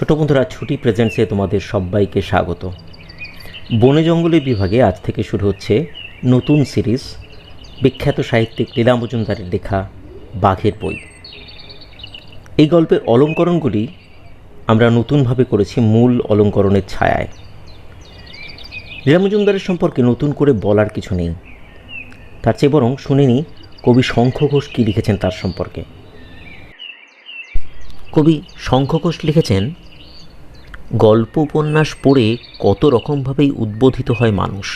ছোট বন্ধুরা, ছুটি প্রেজেন্টসে তোমাদের সবাইকে স্বাগত। বনে জঙ্গলে বিভাগে আজ থেকে শুরু হচ্ছে নতুন সিরিজ, বিখ্যাত সাহিত্যিক লীলা মজুমদারের লেখা বাঘের বই। এই গল্পের অলঙ্করণগুলি আমরা নতুনভাবে করেছি মূল অলঙ্করণের ছায়ায়। লীলা মজুমদারের সম্পর্কে নতুন করে বলার কিছু নেই, তার চেয়ে বরং শুনে নিই কবি শঙ্খ ঘোষ কী লিখেছেন তার সম্পর্কে। কবি শঙ্খ ঘোষ লিখেছেন, গল্প উপন্যাস পড়ে কত রকমভাবেই উদ্বোধিত হয় মানুষ,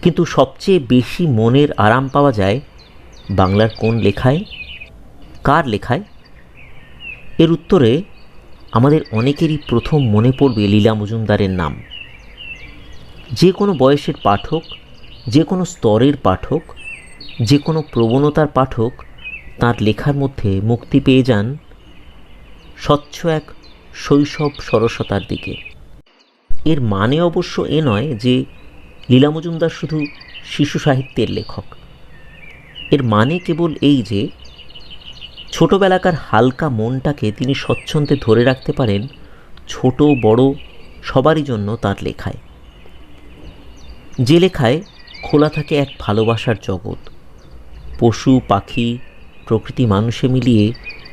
কিন্তু সবচেয়ে বেশি মনের আরাম পাওয়া যায় বাংলার কোন লেখায়, কার লেখায়? এর উত্তরে আমাদের অনেকেরই প্রথম মনে পড়বে লীলা মজুমদারের নাম। যে কোনো বয়সের পাঠক, যে কোনো স্তরের পাঠক, যে কোনো প্রবণতার পাঠক তার লেখার মধ্যে মুক্তি পেয়ে যান স্বচ্ছ এক শৈশব সরসতার দিকে। এর মানে অবশ্য এ নয় যে লীলা মজুমদার শুধু শিশু সাহিত্যের লেখক। এর মানে কেবল এই যে ছোটবেলাকার হালকা মনটাকে তিনি স্বচ্ছন্দে ধরে রাখতে পারেন ছোট বড় সবারই জন্য তার লেখায়। যে লেখায় খোলা থাকে এক ভালোবাসার জগৎ, পশু পাখি প্রকৃতি মানুষে মিলিয়ে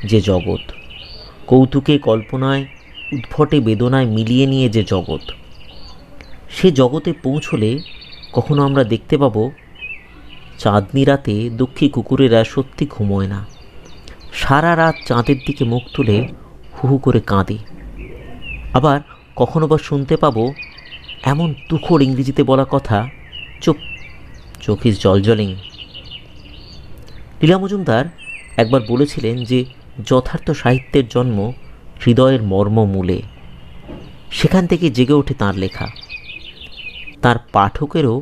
যে জগৎ, কৌতুকে কল্পনায় উদ্ভটে বেদনায় মিলিয়ে নিয়ে যে জগৎ, সে জগতে পৌঁছলে কখনো আমরা দেখতে পাব চাঁদনি রাতে দুঃখী কুকুরেরা সত্যি ঘুমোয় না, সারা রাত চাঁদের দিকে মুখ তুলে হু হু করে কাঁদে। আবার কখনো বা শুনতে পাব এমন তুখোড় ইংরেজিতে বলা কথা, চুপ, চোখ ইজ জলজলিং। লীলা মজুমদার একবার বলেছিলেন যে যথার্থ সাহিত্যের জন্ম হৃদয়ের মর্ম মূলে, সেখান থেকে জেগে ওঠে তাঁর লেখা। তার পাঠকেরও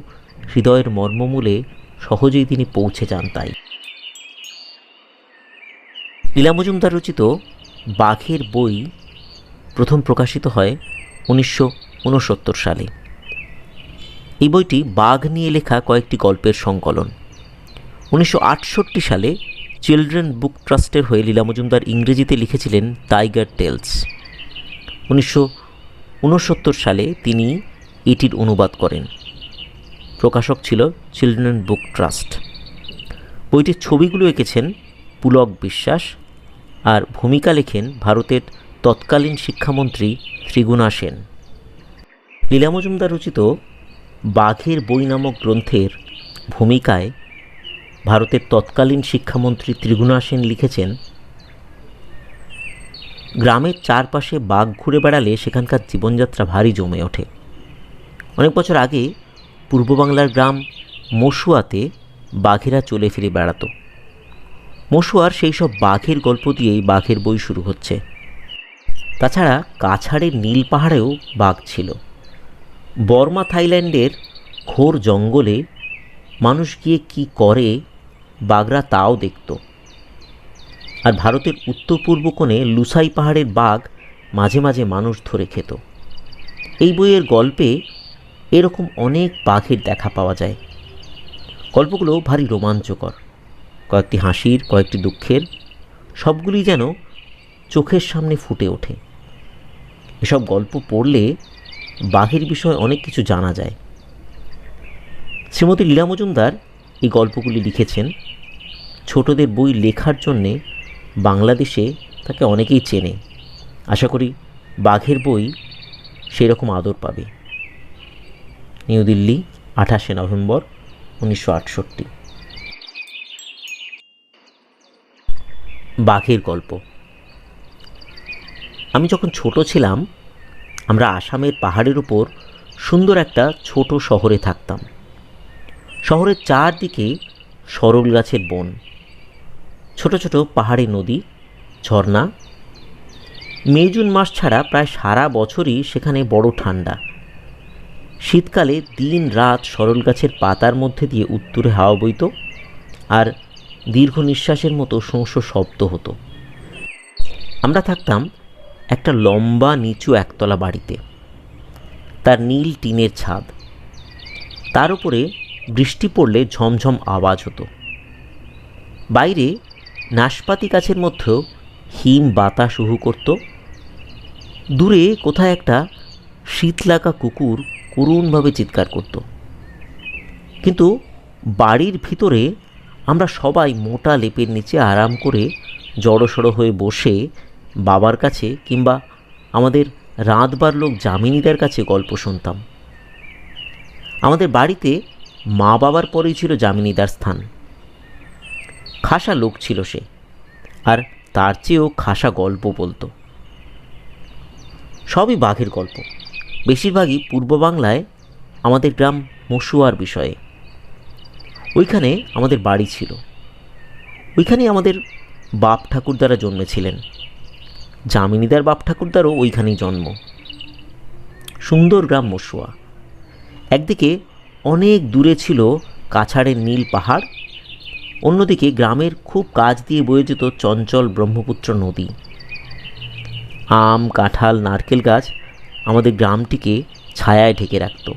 হৃদয়ের মর্মমূলে সহজেই তিনি পৌঁছে যান। তাই লীলা মজুমদার রচিত বাঘের বই প্রথম প্রকাশিত হয় 1969 সালে। এই বইটি বাঘ নিয়ে লেখা কয়েকটি গল্পের সংকলন। 1968 সালে চিলড্রেন বুক ট্রাস্টের হয়ে লীলা মজুমদার ইংরেজিতে লিখেছিলেন টাইগার টেলস। 1969 সালে তিনি এটির অনুবাদ করেন। প্রকাশক ছিল চিলড্রেন বুক ট্রাস্ট। বইটির ছবিগুলো এঁকেছেন পুলক বিশ্বাস, আর ভূমিকা লেখেন ভারতের তৎকালীন শিক্ষামন্ত্রী ত্রিগুণা সেন। লীলা মজুমদার রচিত বাঘের বই নামক গ্রন্থের ভূমিকায় ভারতের তৎকালীন শিক্ষামন্ত্রী ত্রিগুণা সেন লিখেছেন, গ্রামের চারপাশে বাঘ ঘুরে বেড়ালে সেখানকার জীবনযাত্রা ভারী জমে ওঠে। অনেক বছর আগে পূর্ব বাংলার গ্রাম মশুয়াতে বাঘেরা চলে ফিরে বেড়াতো। মশুয়ার সেই সব বাঘের গল্প দিয়েই বাঘের বই শুরু হচ্ছে। তাছাড়া কাছাড়ের নীল পাহাড়েও বাঘ ছিল। বর্মা থাইল্যান্ডের ঘোর জঙ্গলে মানুষ গিয়ে কি করে বাঘরা তাও দেখত। আর ভারতের উত্তর পূর্ব কোণে লুসাই পাহাড়ের বাঘ মাঝে মাঝে মানুষ ধরে খেত। এই বইয়ের গল্পে এরকম অনেক বাঘের দেখা পাওয়া যায়। গল্পগুলো ভারী রোমাঞ্চকর, কয়েকটি হাসির, কয়েকটি দুঃখের, সবগুলি যেন চোখের সামনে ফুটে ওঠে। এসব গল্প পড়লে বাঘের বিষয়ে অনেক কিছু জানা যায়। শ্রীমতী লীলা মজুমদার এই গল্পগুলি লিখেছেন। ছোটদের বই লেখার জন্যে বাংলাদেশে তাকে অনেকেই চেনে। আশা করি বাঘের বই সেই রকম আদর পাবে। New Delhi, 28 November 1968। বাঘের গল্প। আমি যখন ছোট ছিলাম, আমরা আসামের পাহাড়ের উপর সুন্দর একটা ছোট শহরে থাকতাম। শহরের চারদিকে সরল গাছের বন, ছোট ছোট পাহাড়ি নদী, ঝর্ণা। মে জুন মাস ছাড়া প্রায় সারা বছরই সেখানে বড় ঠান্ডা। শীতকালে দিন রাত সরল গাছের পাতার মধ্যে দিয়ে উত্তুরে হাওয়া বইত, আর দীর্ঘ নিঃশ্বাসের মতো শোঁ শোঁ শব্দ হতো। আমরা থাকতাম একটা লম্বা নিচু একতলা বাড়িতে। তার নীল টিনের ছাদ, তার উপরে বৃষ্টি পড়লে ঝমঝম আওয়াজ হতো। বাইরে নাশপাতি গাছের মধ্যেও হিম বাতাস উহু করত। দূরে কোথায় একটা শীত লাগা কুকুর করুণভাবে চিৎকার করত। কিন্তু বাড়ির ভিতরে আমরা সবাই মোটা লেপের নিচে আরাম করে জড়সড় হয়ে বসে বাবার কাছে কিংবা আমাদের রাঁধবার লোক যামিনীদের কাছে গল্প শুনতাম। আমাদের বাড়িতে মা বাবার পরেই ছিল যামিনীদার স্থান। খাসা লোক ছিল সে, আর তার চেয়েও খাসা গল্প বলতো। সবই বাঘের গল্প, বেশিরভাগই পূর্ব বাংলায় আমাদের গ্রাম মশুয়ার বিষয়ে। ওইখানে আমাদের বাড়ি ছিল, ওইখানেই আমাদের বাপ ঠাকুরদারা জন্মেছিলেন। যামিনীদার বাপ ঠাকুরদারও ওইখানেই জন্ম। সুন্দর গ্রাম মশুয়া। একদিকে অনেক দূরে ছিল কাছাড়ের নীল পাহাড়, অন্যদিকে গ্রামের খুব কাছ দিয়ে বয়ে যেত চঞ্চল ব্রহ্মপুত্র নদী। আম, কাঁঠাল, নারকেল গাছ আমাদের গ্রামটিকে ছায়ায় ঢেকে রাখত।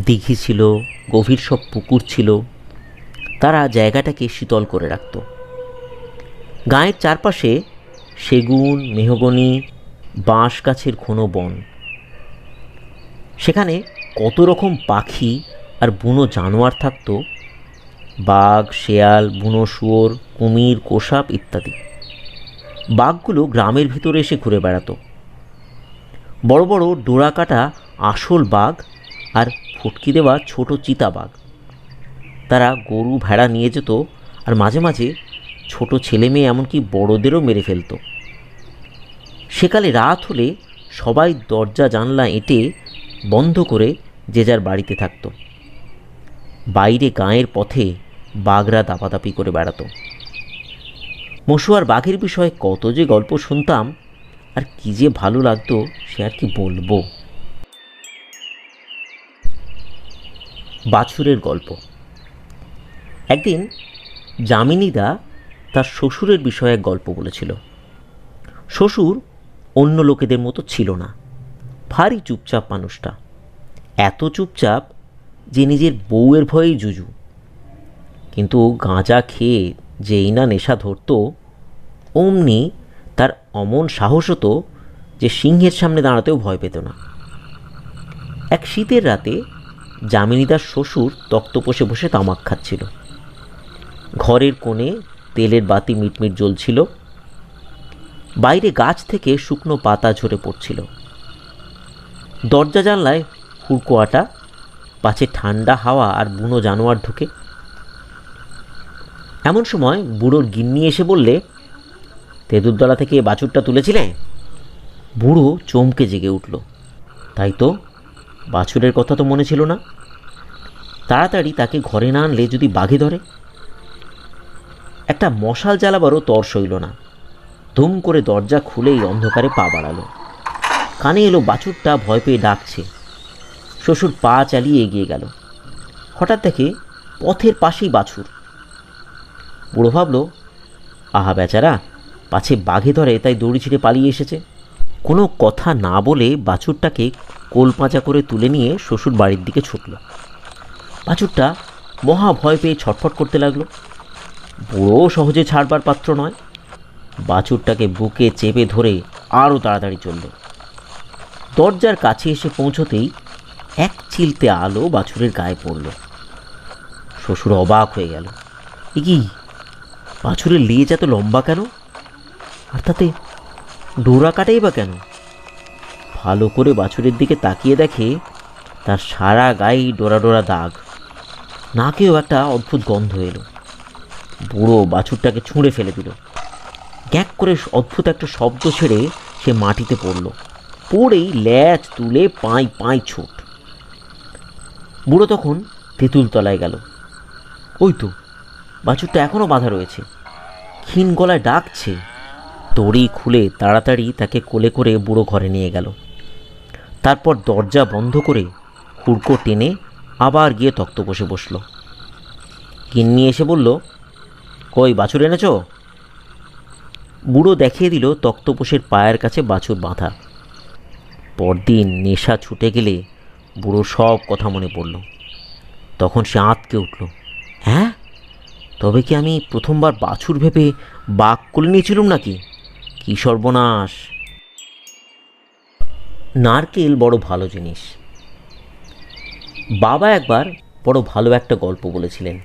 দিঘি ছিল, গভীর সব পুকুর ছিল, তারা জায়গাটাকে শীতল করে রাখত। গাঁয়ের চারপাশে সেগুন, মেহগনি, বাঁশ গাছের ঘন বন। সেখানে কত রকম পাখি আর বুনো জানোয়ার থাকত, বাঘ, শেয়াল, বুনো শুয়োর, কুমির, গোসাপ ইত্যাদি। বাঘগুলো গ্রামের ভিতরে এসে ঘুরে বেড়াতো। বড় বড় ডোরা কাটা আসল বাঘ আর ফুটকি দেওয়া ছোট চিতা বাঘ। তারা গরু ভেড়া নিয়ে যেত, আর মাঝে মাঝে ছোট ছেলে মেয়ে এমনকি বড়দেরও মেরে ফেলত। সেকালে রাত হলে সবাই দরজা জানলা এঁটে বন্ধ করে যে যার বাড়িতে থাকত। বাইরে গাঁয়ের পথে বাঘরা দাপাদাপি করে বেড়াত। মশুয়ার বাঘের বিষয়ে কত যে গল্প শুনতাম, আর কি যে ভালো লাগতো সে আর কি বলবো। বাছুরের গল্প। একদিন যামিনীদা তার শ্বশুরের বিষয়ে এক গল্প বলেছিল। শ্বশুর অন্য লোকেদের মতো ছিল না, ভারী চুপচাপ মানুষটা। এত চুপচাপ যে নিজের বউয়ের ভয়েই জুজু। কিন্তু গাঁজা খেয়ে যেই না নেশা ধরত, অমনি তার অমন সাহস হতো যে সিংহের সামনে দাঁড়াতেও ভয় পেত না। এক শীতের রাতে যামিনীদার শ্বশুর তক্তপোষে বসে তামাক খাচ্ছিল। ঘরের কোণে তেলের বাতি মিটমিট জ্বলছিল। বাইরে গাছ থেকে শুকনো পাতা ঝরে পড়ছিল। দরজা জানলায় হুড়কোয়াটা, পাছে ঠান্ডা হাওয়া আর বুনো জানোয়ার ঢুকে। এমন সময় বুড়োর গিন্নি এসে বললে, তেঁতুলতলা থেকে বাছুরটা তুলেছিলে? বুড়ো চমকে জেগে উঠল। তাই তো, বাছুরের কথা তো মনে ছিল না। তাড়াতাড়ি তাকে ঘরে না আনলে যদি বাঘে ধরে। একটা মশাল জ্বালাবারও তর সইল না। ধুম করে দরজা খুলেই অন্ধকারে পা বাড়ালো। কানে এলো বাছুরটা ভয় পেয়ে ডাকছে। শ্বশুর পা চালিয়ে এগিয়ে গেল। হঠাৎ দেখে পথের পাশেই বাছুর। বুড়ো ভাবল, আহা বেচারা, পাছে বাঘে ধরে তাই দড়ি ছিঁড়ে পালিয়ে এসেছে। কোনো কথা না বলে বাছুরটাকে কোলপাঁচা করে তুলে নিয়ে শ্বশুর বাড়ির দিকে ছুটল। বাছুরটা মহা ভয় পেয়ে ছটফট করতে লাগলো। বুড়ো সহজে ছাড়বার পাত্র নয়। বাছুরটাকে বুকে চেপে ধরে আরও তাড়াতাড়ি চলল। দরজার কাছে এসে পৌঁছতেই এক চিলতে আলো বাছুরের গায়ে পড়ল। শ্বশুর অবাক হয়ে গেল। এ কি, বাছুরের লেজ এত লম্বা কেন? আর তাতে ডোরা কাটেই বা কেন? ভালো করে বাছুরের দিকে তাকিয়ে দেখে তার সারা গায়ে ডোরা ডোরা দাগ। নাকেও একটা অদ্ভুত গন্ধ এলো। বুড়ো বাছুরটাকে ছুঁড়ে ফেলে দিল। গ্যাক করে অদ্ভুত একটা শব্দ ছেড়ে সে মাটিতে পড়ল। পড়েই ল্যাচ তুলে পাঁই পাঁই ছুট। বুড়ো তখন তেঁতুলতলায় গেল। ওই তো, বাছুরটা এখনও বাঁধা রয়েছে, ক্ষীণ গলায় ডাকছে। দড়ি খুলে তাড়াতাড়ি তাকে কোলে করে বুড়ো ঘরে নিয়ে গেল। তারপর দরজা বন্ধ করে হুড়কো টেনে আবার গিয়ে তক্তপোষে বসল। গিন্নি এসে বলল, কই বাছুর এনেছ? বুড়ো দেখিয়ে দিল তক্তপোষের পায়ের কাছে বাছুর বাঁধা। পরদিন নেশা ছুটে গেলে বুড়ো সব কথা মনে পড়ল। তখন সে আঁতকে উঠল। হ্যাঁ, তবে কি আমি প্রথমবার বাছুর ভেবে বাঘ কোলে নিয়েছিলুম নাকি? কি সর্বনাশ! নারকেল বড় ভালো জিনিস। বাবা একবার বড় ভালো একটা গল্প বলেছিলেন।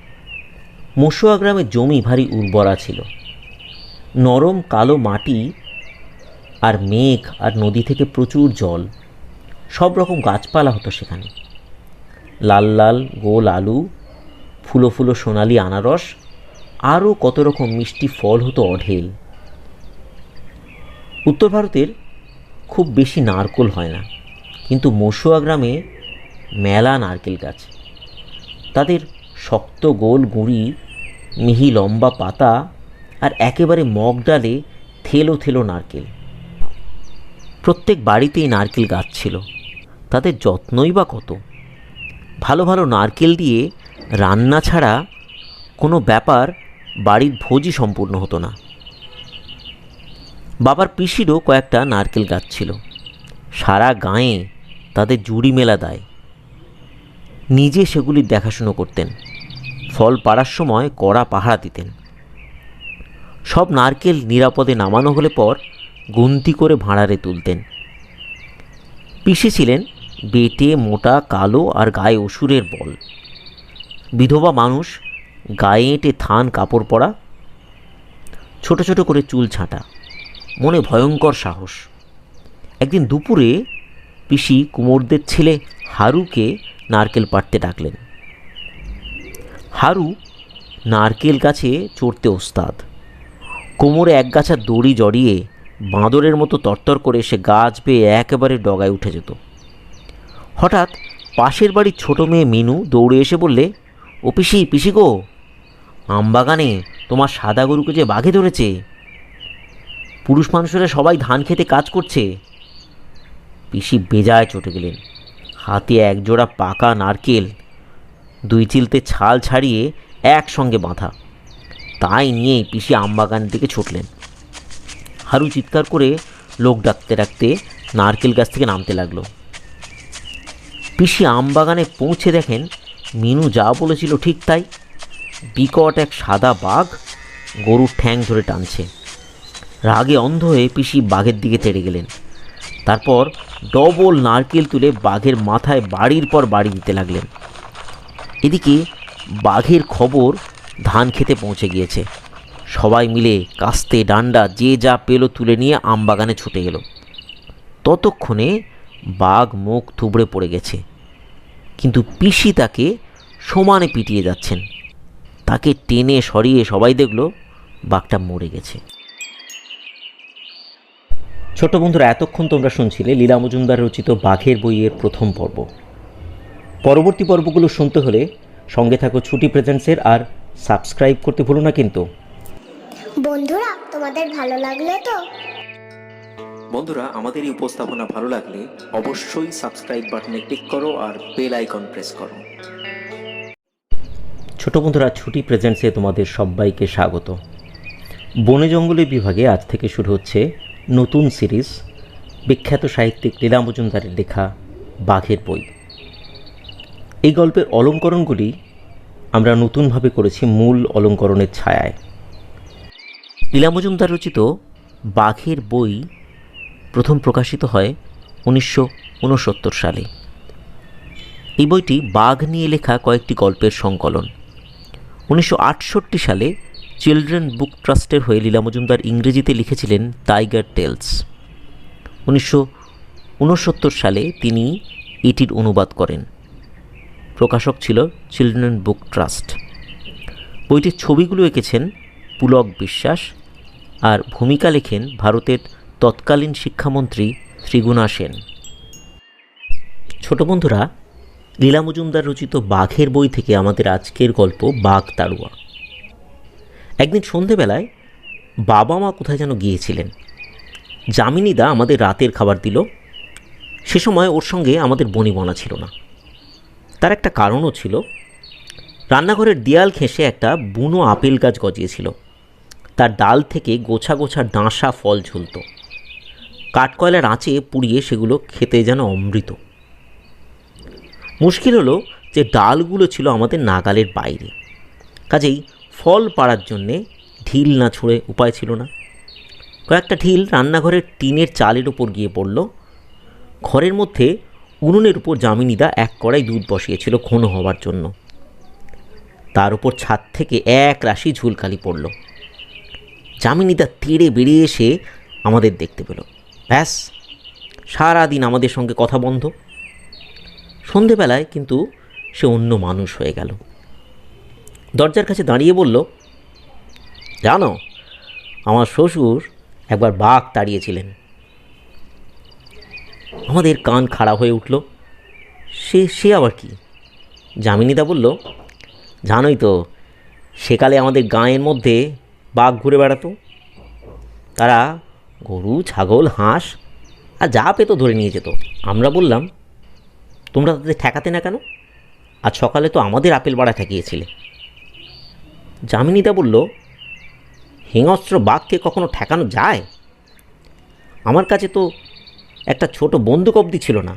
মশুয়া গ্রামের জমি ভারী উর্বরা ছিল। নরম কালো মাটি আর মেঘ আর নদী থেকে প্রচুর জল, সব রকম গাছপালা হতো সেখানে। লাল লাল গোল আলু, ফুলো ফুলো সোনালি আনারস, আরও কত রকম মিষ্টি ফল হতো অঢেল। উত্তর ভারতের খুব বেশি নারকেল হয় না, কিন্তু মশুয়া গ্রামে মেলা নারকেল গাছ। তাদের শক্ত গোল গুঁড়ি, মিহি লম্বা পাতা আর একেবারে মগ ডালে থেলো থেলো নারকেল। প্রত্যেক বাড়িতেই নারকেল গাছ ছিল। তাদের যত্নই বা কত! ভালো ভালো নারকেল দিয়ে রান্না ছাড়া কোনো ব্যাপার বাড়ির ভোজই সম্পূর্ণ হতো না। বাবার পিসিরও কয়েকটা নারকেল গাছ ছিল। সারা গাঁয়ে তাদের জুড়ি মেলা দেয়। নিজে সেগুলির দেখাশুনো করতেন। ফল পাড়ার সময় কড়া পাহারা দিতেন। সব নারকেল নিরাপদে নামানো হলে পর গুনতি করে ভাঁড়ারে তুলতেন। পিসি ছিলেন বেটে মোটা কালো আর গায়ে অসুরের বল। বিধবা মানুষ, গায়ে এঁটে থান কাপড় পরা, ছোট ছোট করে চুল ছাঁটা, মনে ভয়ঙ্কর সাহস। একদিন দুপুরে পিসি কুমোরদের ছেলে হারুকে নারকেল পাড়তে ডাকলেন। হারু নারকেল গাছে চড়তে ওস্তাদ। কোমরে একগাছা দড়ি জড়িয়ে বাঁদরের মতো তরতর করে সে গাছ বেয়ে একেবারে ডগায় উঠে যেত। হঠাৎ পাশের বাড়ির ছোট মেয়ে মিনু দৌড়ে এসে বললে, ও পিসি, পিসি গো, আমবাগানে তোমার সাদা গরুকে যে বাঘে ধরেছে। পুরুষ মানুষেরা সবাই ধান খেতে কাজ করছে। পিসি বেজায় চটে গেলেন। হাতে একজোড়া পাকা নারকেল, 2 চিলতে ছাল ছাড়িয়ে একসঙ্গে বাঁধা, তাই নিয়েই পিসি আমবাগান থেকে ছুটলেন। হারু চিৎকার করে লোক ডাকতে ডাকতে নারকেল গাছ থেকে নামতে লাগলো। পিসি আমবাগানে পৌঁছে দেখেন মিনু যা বলেছিল ঠিক তাই। বিকট এক সাদা বাঘ গরুর ঠ্যাং ধরে টানছে। রাগে অন্ধ হয়ে পিসি বাঘের দিকে তেড়ে গেলেন। তারপর ডবল নারকেল তুলে বাঘের মাথায় বাড়ির পর বাড়ি দিতে লাগলেন। এদিকে বাঘের খবর ধান খেতে পৌঁছে গিয়েছে। সবাই মিলে কাস্তে ডান্ডা যে যা পেল তুলে নিয়ে আমবাগানে ছুটে গেল। ততক্ষণে বাঘ মুখ থুবড়ে পড়ে গেছে, কিন্তু পিসি তাকে সমানে পিটিয়ে যাচ্ছেন। তাকে টেনে সরিয়ে সবাই দেখল বাঘটা মরে গেছে। ছোট বন্ধুরা, এতক্ষণ তোমরা শুনছিলে লীলা মজুমদার রচিত বাঘের বইয়ের প্রথম পর্ব। পরবর্তী পর্বগুলো শুনতে হলে সঙ্গে থাকো ছুটি প্রেজেন্টসের, আর সাবস্ক্রাইব করতে ভুলো না কিন্তু। বন্ধুরা, তোমাদের ভালো লাগলো তো? বন্ধুরা, আমাদের এই উপস্থাপনা ভালো লাগলে অবশ্যই সাবস্ক্রাইব বাটনে ক্লিক করো আর বেল আইকন প্রেস করো। ছোট বন্ধুরা, ছুটি প্রেজেন্টসে তোমাদের সবাইকে স্বাগত। বনে জঙ্গলে বিভাগে আজ থেকে শুরু হচ্ছে নতুন সিরিজ, বিখ্যাত সাহিত্যিক লীলা মজুমদারের লেখা বাঘের বই। এই গল্পের অলঙ্করণগুলি আমরা নতুনভাবে করেছি মূল অলঙ্করণের ছায়ায়। লীলা মজুমদার রচিত বাঘের বই প্রথম প্রকাশিত হয় 1969 সালে। এই বইটি বাঘ নিয়ে লেখা কয়েকটি গল্পের সংকলন। 1968 সালে চিলড্রেন বুক ট্রাস্টের হয়ে লীলা মজুমদার ইংরেজিতে লিখেছিলেন টাইগার টেলস। 1969 সালে তিনি এটির অনুবাদ করেন। প্রকাশক ছিল চিলড্রেন বুক ট্রাস্ট। বইটির ছবিগুলো এঁকেছেন পুলক বিশ্বাস, আর ভূমিকা লেখেন ভারতের তৎকালীন শিক্ষামন্ত্রী ত্রিগুণা সেন। ছোট বন্ধুরা, লীলা মজুমদার রচিত বাঘের বই থেকে আমাদের আজকের গল্প বাঘ তাড়ুয়া। একদিন সন্ধেবেলায় বাবা মা কোথায় যেন গিয়েছিলেন। যামিনীদা আমাদের রাতের খাবার দিল। সে সময় ওর সঙ্গে আমাদের বনিবনা ছিল না। তার একটা কারণও ছিল। রান্নাঘরের দেয়াল ঘেঁষে একটা বুনো আপেল গাছ গজিয়েছিল। তার ডাল থেকে গোছা গোছা ডাঁসা ফল ঝুলত। কাঠকয়লার আঁচে পুড়িয়ে সেগুলো খেতে যেন অমৃত। মুশকিল হলো যে ডালগুলো ছিল আমাদের নাগালের বাইরে, কাজেই ফল পাড়ার জন্যে ঢিল না ছুঁড়ে উপায় ছিল না। কয়েকটা ঢিল রান্নাঘরের টিনের চালের ওপর গিয়ে পড়ল। ঘরের মধ্যে উনুনের উপর যামিনীদা এক কড়াই দুধ বসিয়েছিল ঘন হওয়ার জন্য। তার উপর ছাদ থেকে এক রাশি ঝুলকালি পড়ল। যামিনীদা তেড়ে বেরিয়ে এসে আমাদের দেখতে পেল। ব্যাস, সারাদিন আমাদের সঙ্গে কথা বন্ধ। সন্ধেবেলায় কিন্তু সে অন্য মানুষ হয়ে গেল। দরজার কাছে দাঁড়িয়ে বলল, জানো, আমার শ্বশুর একবার বাঘ তাড়িয়েছিলেন। আমাদের কান খাড়া হয়ে উঠল। সে আবার কি? যামিনীদা বলল, জানোই তো, সেকালে আমাদের গাঁয়ের মধ্যে বাঘ ঘুরে বেড়াতো। তারা গরু, ছাগল, হাঁস আর যা পেতো ধরে নিয়ে যেত। আমরা বললাম, তোমরা তাদের ঠেকাতে না কেন? আজ সকালে তো আমাদের আপেল বাড়া ঠেকিয়েছিলে। যামিনীদা বলল, হিংস্র বাঘকে কখনো ঠেকানো যায়? আমার কাছে তো একটা ছোট বন্দুক অবধি ছিল না।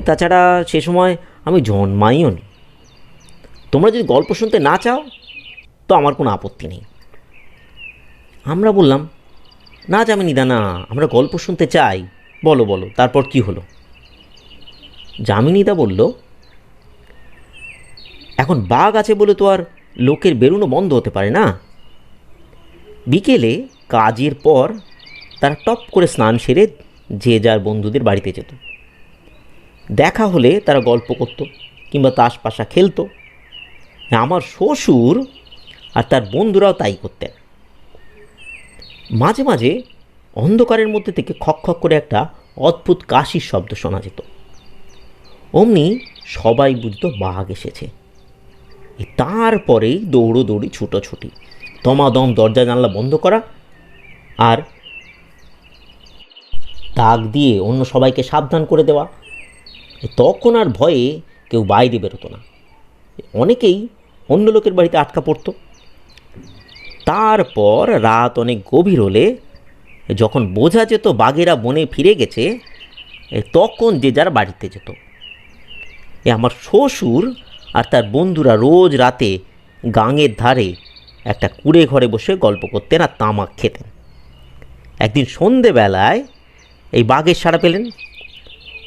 তাছাড়া সে সময় আমি জন্মাইও নি। তোমরা যদি গল্প শুনতে না চাও তো আমার কোনো আপত্তি নেই। আমরা বললাম, না যামিনীদা, না, আমরা গল্প শুনতে চাই। বলো বলো, তারপর কি হলো? যামিনীদা বলল, এখন বাঘ আছে বলে তো আর লোকের বেরোনো বন্ধ হতে পারে না। বিকেলে কাজের পর তারা টপ করে স্নান সেরে যে যার বন্ধুদের বাড়িতে যেত। দেখা হলে তারা গল্প করত কিংবা তাস পাশা খেলতো। আমার শ্বশুর আর তার বন্ধুরাও তাই করতেন। মাঝে মাঝে অন্ধকারের মধ্যে থেকে খক খক করে একটা অদ্ভুত কাশির শব্দ শোনা যেত। অমনি সবাই বুঝতো বাঘ এসেছে। তারপরেই দৌড়োদৌড়ি, ছুটোছুটি, দমাদম দরজা জানলা বন্ধ করা আর তাক দিয়ে অন্য সবাইকে সাবধান করে দেওয়া। তখন আর ভয়ে কেউ বাইরে বেরোতো না। অনেকেই অন্য লোকের বাড়িতে আটকা পড়ত। তারপর রাত অনেক গভীর হলে, যখন বোঝা যেত বাঘেরা বনে ফিরে গেছে, তখন যে যার বাড়িতে যেত। আমার শ্বশুর আর তার বন্ধুরা রোজ রাতে গাঙের ধারে একটা কুড়ে ঘরে বসে গল্প করতেন আর তামাক খেতেন। একদিন সন্ধেবেলায় এই বাঘের সাড়া পেলেন।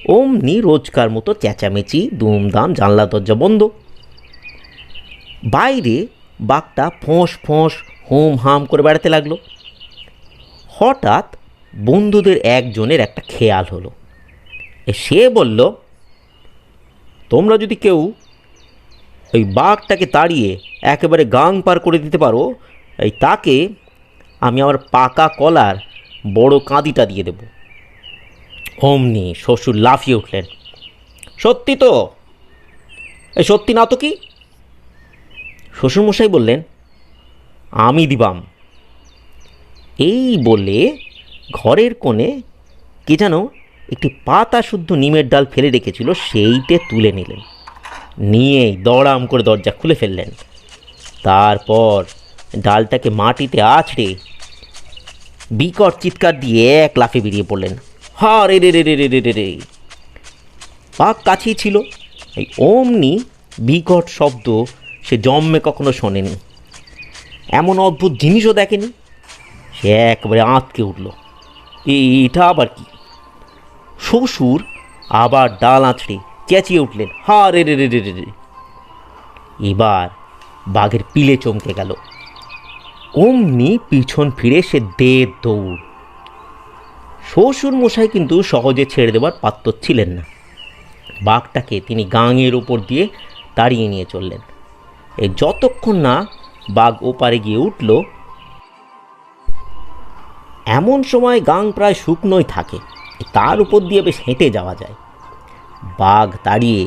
অমনি রোজকার মতো চেঁচামেচি, দুমদাম, জানলা দরজা বন্ধ। বাইরে বাঘটা ফোঁস ফোঁস হুম হাম করে বেড়াতে লাগলো। হঠাৎ বন্ধুদের একজনের একটা খেয়াল হলো। সে বলল, তোমরা যদি কেউ ওই বাঘটাকে তাড়িয়ে একেবারে গাং পার করে দিতে পারো, তাকে আমি আমার পাকা কলার বড় কাঁদিটা দিয়ে দেব। অমনি শ্বশুর লাফিয়ে উঠলেন, সত্যি তো? সত্যি না তো কি? শ্বশুরমশাই বললেন, আমি দিবাম। এই বলে ঘরের কোণে কে যেন একটি পাতা শুদ্ধ নিমের ডাল ফেলে রেখেছিল, সেইটে তুলে নিলেন। নিয়েই দড়াম করে দরজা খুলে ফেললেন। তারপর ডালটাকে মাটিতে আছড়ে বিকট চিৎকার দিয়ে এক লাফে বেরিয়ে পড়লেন। হা রে রে রে রে রে রে রে! বাঘ কাছেই ছিল। এই অমনি বিকট শব্দ সে জন্মে কখনো শোনেনি, এমন অদ্ভুত জিনিসও দেখেনি। সে একবারে আঁতকে উঠল। এটা আবার কি? শ্বশুর আবার ডাল আঁচড়ে চেঁচিয়ে উঠলেন, হা রে রে রে রে রে! এবার বাঘের পিলে চমকে গেল। অমনি পিছন ফিরে সে দে দৌড়। শ্বশুর মশাই কিন্তু সহজে ছেড়ে দেবার পাত্র ছিলেন না। বাঘটাকে তিনি গাঙের উপর দিয়ে তাড়িয়ে নিয়ে চললেন। যতক্ষণ না বাঘ ওপারে গিয়ে উঠল, এমন সময় গাং প্রায় শুকনোই থাকে, তার উপর দিয়ে বেশ হেঁটে যাওয়া যায়। বাঘ তাড়িয়ে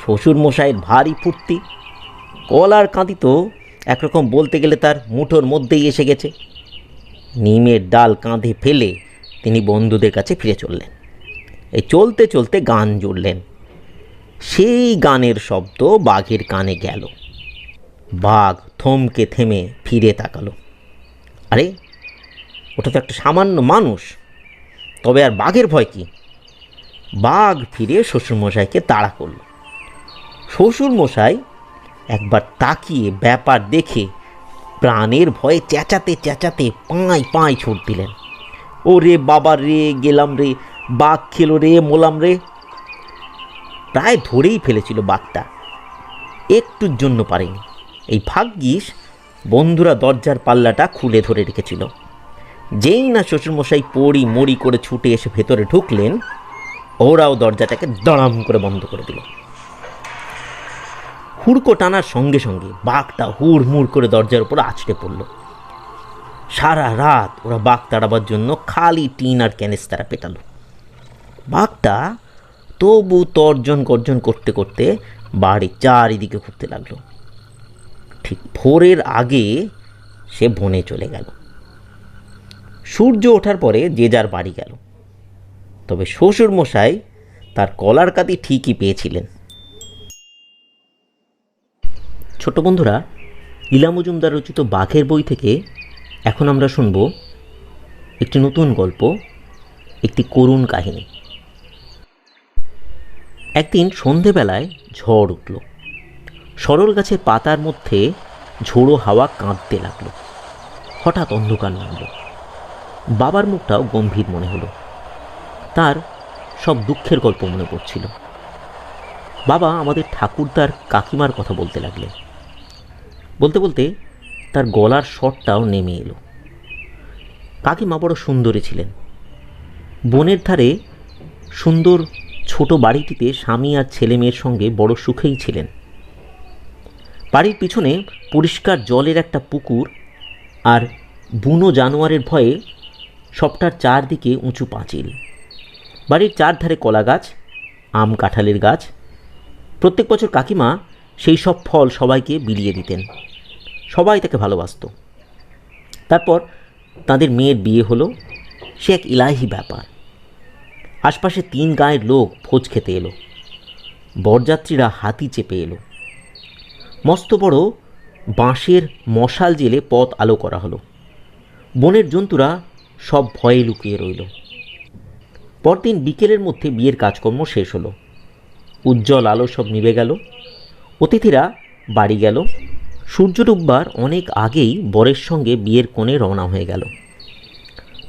শ্বশুর মশাইয়ের ভারী ফুর্তি। কলার কাঁদি তো একরকম বলতে গেলে তার মুঠোর মধ্যেই এসে গেছে। নিমের ডাল কাঁধে ফেলে তিনি বন্ধুদের কাছে ফিরে চললেন। চলতে চলতে গান জুড়লেন। সেই গানের শব্দ বাঘের কানে গেল। বাঘ থমকে থেমে ফিরে তাকালো। আরে, ওটা তো একটা সামান্য মানুষ, তবে আর বাঘের ভয় কি? বাঘ ফিরে শ্বশুরমশাইকে তাড়া করল। শ্বশুরমশাই একবার তাকিয়ে ব্যাপার দেখে প্রাণের ভয়ে চেঁচাতে চেঁচাতে পাঁই পাঁই ছুট দিলেন। ও রে বাবা রে, গেলাম রে, বাঘ খেলো রে, মোলাম রে! প্রায় ধরেই ফেলেছিল বাঘটা, একটুর জন্য পারেনি। এই ভাগ্যিস বন্ধুরা দরজার পাল্লাটা খুলে ধরে রেখেছিল। যেই না শ্বশুরমশাই পড়ি মড়ি করে ছুটে এসে ভেতরে ঢুকলেন, ওরাও দরজাটাকে দড়াম করে বন্ধ করে দিল। হুড়কো টানার সঙ্গে সঙ্গে বাঘটা হুড়মুড় করে দরজার উপর আছড়ে পড়ল। সারা রাত ওরা বাঘ তাড়াবার জন্য খালি টিন আর ক্যানেস্তারা পেটালো। বাঘটা তবু তর্জন গর্জন করতে করতে বাড়ির চারিদিকে ঘুরতে লাগলো। ঠিক ভোরের আগে সে বনে চলে গেল। সূর্য ওঠার পরে যে যার বাড়ি গেল। তবে শ্বশুরমশাই তার কলার কাতি ঠিকই পেয়েছিলেন। ছোট বন্ধুরা, লীলা মজুমদার রচিত বাঘের বই থেকে এখন আমরা শুনব একটি নতুন গল্প, একটি করুণ কাহিনী। একদিন সন্ধেবেলায় ঝড় উঠল। সরল গাছের পাতার মধ্যে ঝোড়ো হাওয়া কাঁদতে লাগলো। হঠাৎ অন্ধকার নামল। বাবার মুখটাও গম্ভীর মনে হলো। তার সব দুঃখের গল্প মনে পড়ছিল। বাবা আমাদের ঠাকুরদার কাকিমার কথা বলতে লাগলেন। বলতে বলতে তার গলার স্বরটাও নেমে এলো। কাকিমা বড় সুন্দরী ছিলেন। বনের ধারে সুন্দর ছোট বাড়িটিতে স্বামী আর ছেলে মেয়ের সঙ্গে বড় সুখেই ছিলেন। বাড়ির পিছনে পরিষ্কার জলের একটা পুকুর আর বুনো জানোয়ারের ভয়ে সবটার চারদিকে উঁচু পাঁচিল। বাড়ির চারধারে কলা গাছ, আম কাঁঠালের গাছ। প্রত্যেক বছর কাকিমা সেই সব ফল সবাইকে বিলিয়ে দিতেন। সবাই তাকে ভালোবাসত। তারপর তাদের মেয়ের বিয়ে হলো। সে এক ইলাহি ব্যাপার। আশপাশে 3 গাঁয়ের লোক ভোজ খেতে এলো। বরযাত্রীরা হাতি চেপে এলো। মস্ত বড় বাঁশের মশাল জেলে পথ আলো করা হলো। বনের জন্তুরা সব ভয়ে লুকিয়ে রইল। পরদিন বিকেলের মধ্যে বিয়ের কাজকর্ম শেষ হলো। উজ্জ্বল আলো সব নিভে গেল। অতিথিরা বাড়ি গেল। সূর্য ডুববার অনেক আগেই বরের সঙ্গে বিয়ের কোণে রওনা হয়ে গেল।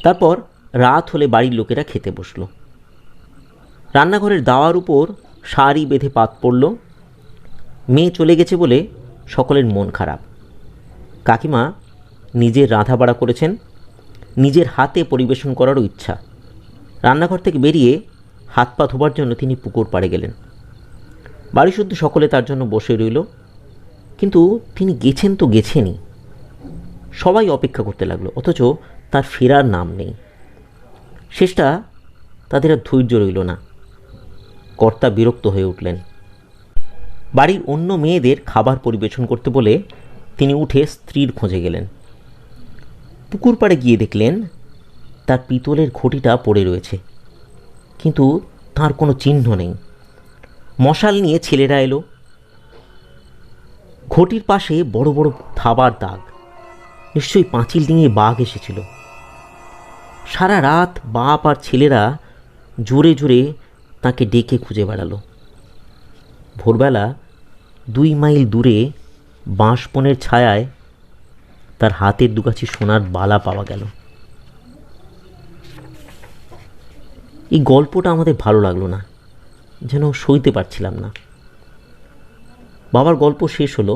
তারপর রাত হলে বাড়ির লোকেরা খেতে বসল। রান্নাঘরের দাওয়ার উপর সারি বেঁধে পাত পড়ল। মেয়ে চলে গেছে বলে সকলের মন খারাপ। কাকিমা নিজের রাঁধা বাড়া করেছেন, নিজের হাতে পরিবেশন করারও ইচ্ছা। রান্নাঘর থেকে বেরিয়ে হাত পা ধোবার জন্য তিনি পুকুর পাড়ে গেলেন। বাড়ি শুদ্ধ সকলে তার জন্য বসে রইল। কিন্তু তিনি গেছেন তো গেছেনই। সবাই অপেক্ষা করতে লাগলো, অথচ তার ফেরার নাম নেই। শেষটা তাদের আর ধৈর্য রইল না। কর্তা বিরক্ত হয়ে উঠলেন। বাড়ির অন্য মেয়েদের খাবার পরিবেশন করতে বলে তিনি উঠে স্ত্রীর খোঁজে গেলেন। পুকুর পাড়ে গিয়ে দেখলেন তার পিতলের ঘটিটা পড়ে রয়েছে, কিন্তু তার কোনো চিহ্ন নেই। মশাল নিয়ে ছেলেরা এলো। ঘটির পাশে বড় বড় থাবার দাগ। নিশ্চয়ই পাঁচিল ডিঙিয়ে বাঘ এসেছিল। সারা রাত বাপ আর ছেলেরা জোরে জোরে তাকে ডেকে খুঁজে বেড়ালো। ভোরবেলা 2 মাইল দূরে বাঁশবনের ছায়ায় তার হাতের দুগাছি সোনার বালা পাওয়া গেল। এই গল্পটা আমাদের ভালো লাগলো না, যেন সইতে পারছিলাম না। বাবার গল্প শেষ হলো।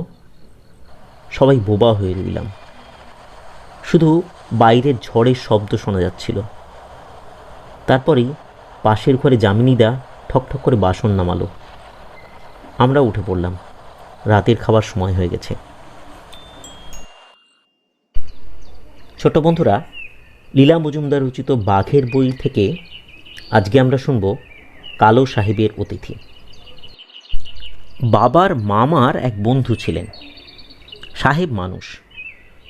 সবাই বোবা হয়ে রইলাম। শুধু বাইরের ঝড়ের শব্দ শোনা যাচ্ছিল। তারপরেই পাশের ঘরে যামিনীদা ঠকঠক করে বাসন নামালো। আমরা উঠে পড়লাম। রাতের খাবার সময় হয়ে গেছে। ছোট বন্ধুরা, লীলা মজুমদার রচিত বাঘের বই থেকে আজকে আমরা শুনব কালো সাহেবের অতিথি। বাবার মামার এক বন্ধু ছিলেন। সাহেব মানুষ,